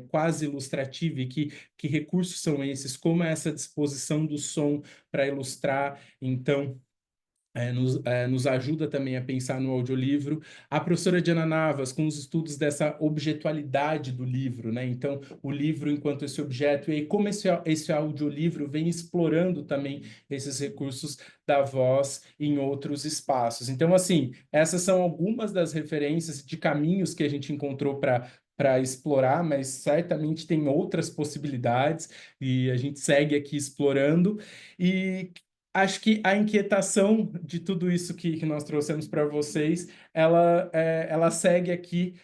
quase ilustrativa e que recursos são esses, como é essa disposição do som para ilustrar. Então, nos ajuda também a pensar no audiolivro. A professora Diana Navas, com os estudos dessa objetualidade do livro, né? Então, o livro enquanto esse objeto, e aí como esse audiolivro vem explorando também esses recursos da voz em outros espaços. Então, assim, essas são algumas das referências de caminhos que a gente encontrou para explorar, mas certamente tem outras possibilidades e a gente segue aqui explorando. E acho que a inquietação de tudo isso que nós trouxemos para vocês, ela segue aqui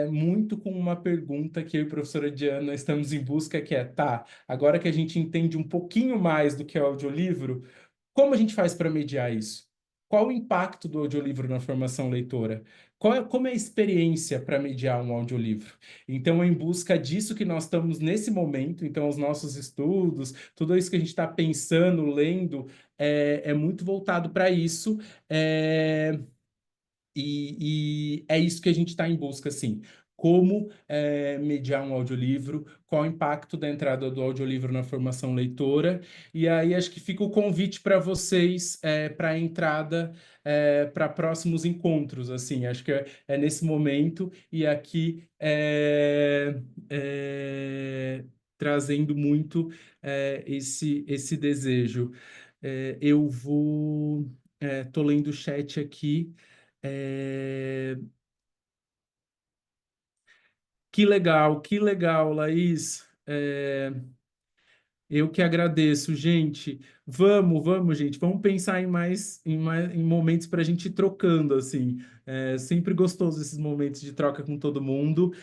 muito com uma pergunta que eu e a professora Diana estamos em busca, que é, tá, agora que a gente entende um pouquinho mais do que é o audiolivro, como a gente faz para mediar isso? Qual o impacto do audiolivro na formação leitora? Como é a experiência para mediar um audiolivro? Então, é em busca disso que nós estamos nesse momento. Então, os nossos estudos, tudo isso que a gente está pensando, lendo, é muito voltado para isso. E é isso que a gente está em busca, assim. Como mediar um audiolivro, qual o impacto da entrada do audiolivro na formação leitora, e aí acho que fica o convite para vocês para a entrada para próximos encontros, assim, acho que é nesse momento, e aqui trazendo muito esse desejo. Eu tô lendo o chat aqui. É, que legal, Laís. Eu que agradeço, gente. Vamos, gente. Vamos pensar em momentos para a gente ir trocando, assim. É sempre gostoso esses momentos de troca com todo mundo.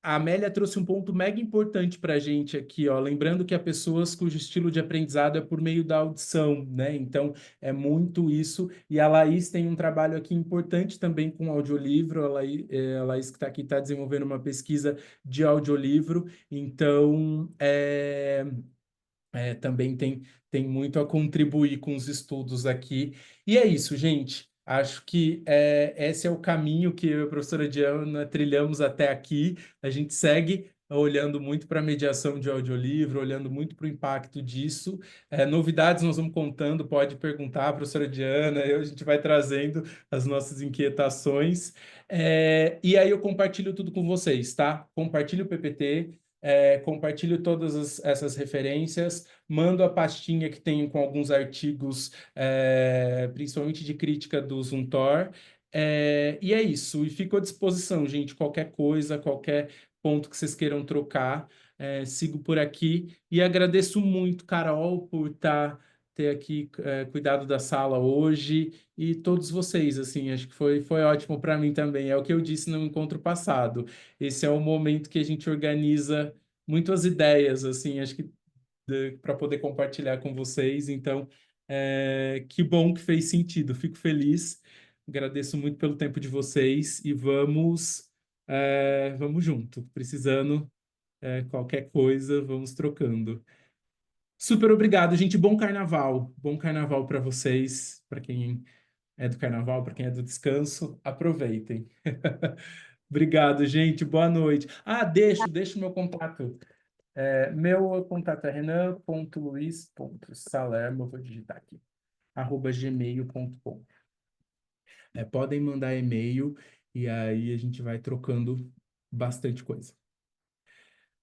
A Amélia trouxe um ponto mega importante para a gente aqui, ó. Lembrando que há pessoas cujo estilo de aprendizado é por meio da audição, né? Então, é muito isso. E a Laís tem um trabalho aqui importante também com audiolivro. A Laís que está aqui está desenvolvendo uma pesquisa de audiolivro. Então, também tem muito a contribuir com os estudos aqui. E é isso, gente. Acho que esse é o caminho que eu e a professora Diana trilhamos até aqui. A gente segue olhando muito para a mediação de audiolivro, olhando muito para o impacto disso. Novidades nós vamos contando, pode perguntar, professora Diana, a gente vai trazendo as nossas inquietações. E aí eu compartilho tudo com vocês, tá? Compartilho o PPT, compartilho todas essas referências, mando a pastinha que tenho com alguns artigos, principalmente de crítica do Zumthor, e é isso, e fico à disposição, gente, qualquer coisa, qualquer ponto que vocês queiram trocar, sigo por aqui, e agradeço muito, Carol, por ter aqui cuidado da sala hoje, e todos vocês, assim, acho que foi ótimo para mim também, é o que eu disse no encontro passado, esse é o momento que a gente organiza muitas ideias, assim, acho que para poder compartilhar com vocês. Então, que bom que fez sentido. Fico feliz. Agradeço muito pelo tempo de vocês e vamos junto. Precisando qualquer coisa, vamos trocando. Super obrigado, gente. Bom carnaval. Bom carnaval para vocês, para quem é do carnaval, para quem é do descanso. Aproveitem. Obrigado, gente. Boa noite. Deixa o meu contato. Meu contato é renan.luiz.salermo, vou digitar aqui, @gmail.com. Podem mandar e-mail e aí a gente vai trocando bastante coisa.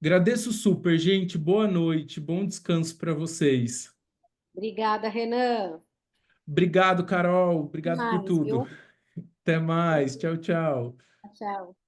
Agradeço super, gente. Boa noite, bom descanso para vocês. Obrigada, Renan. Obrigado, Carol. Obrigado por tudo. Viu? Até mais. Tchau, tchau. Tchau.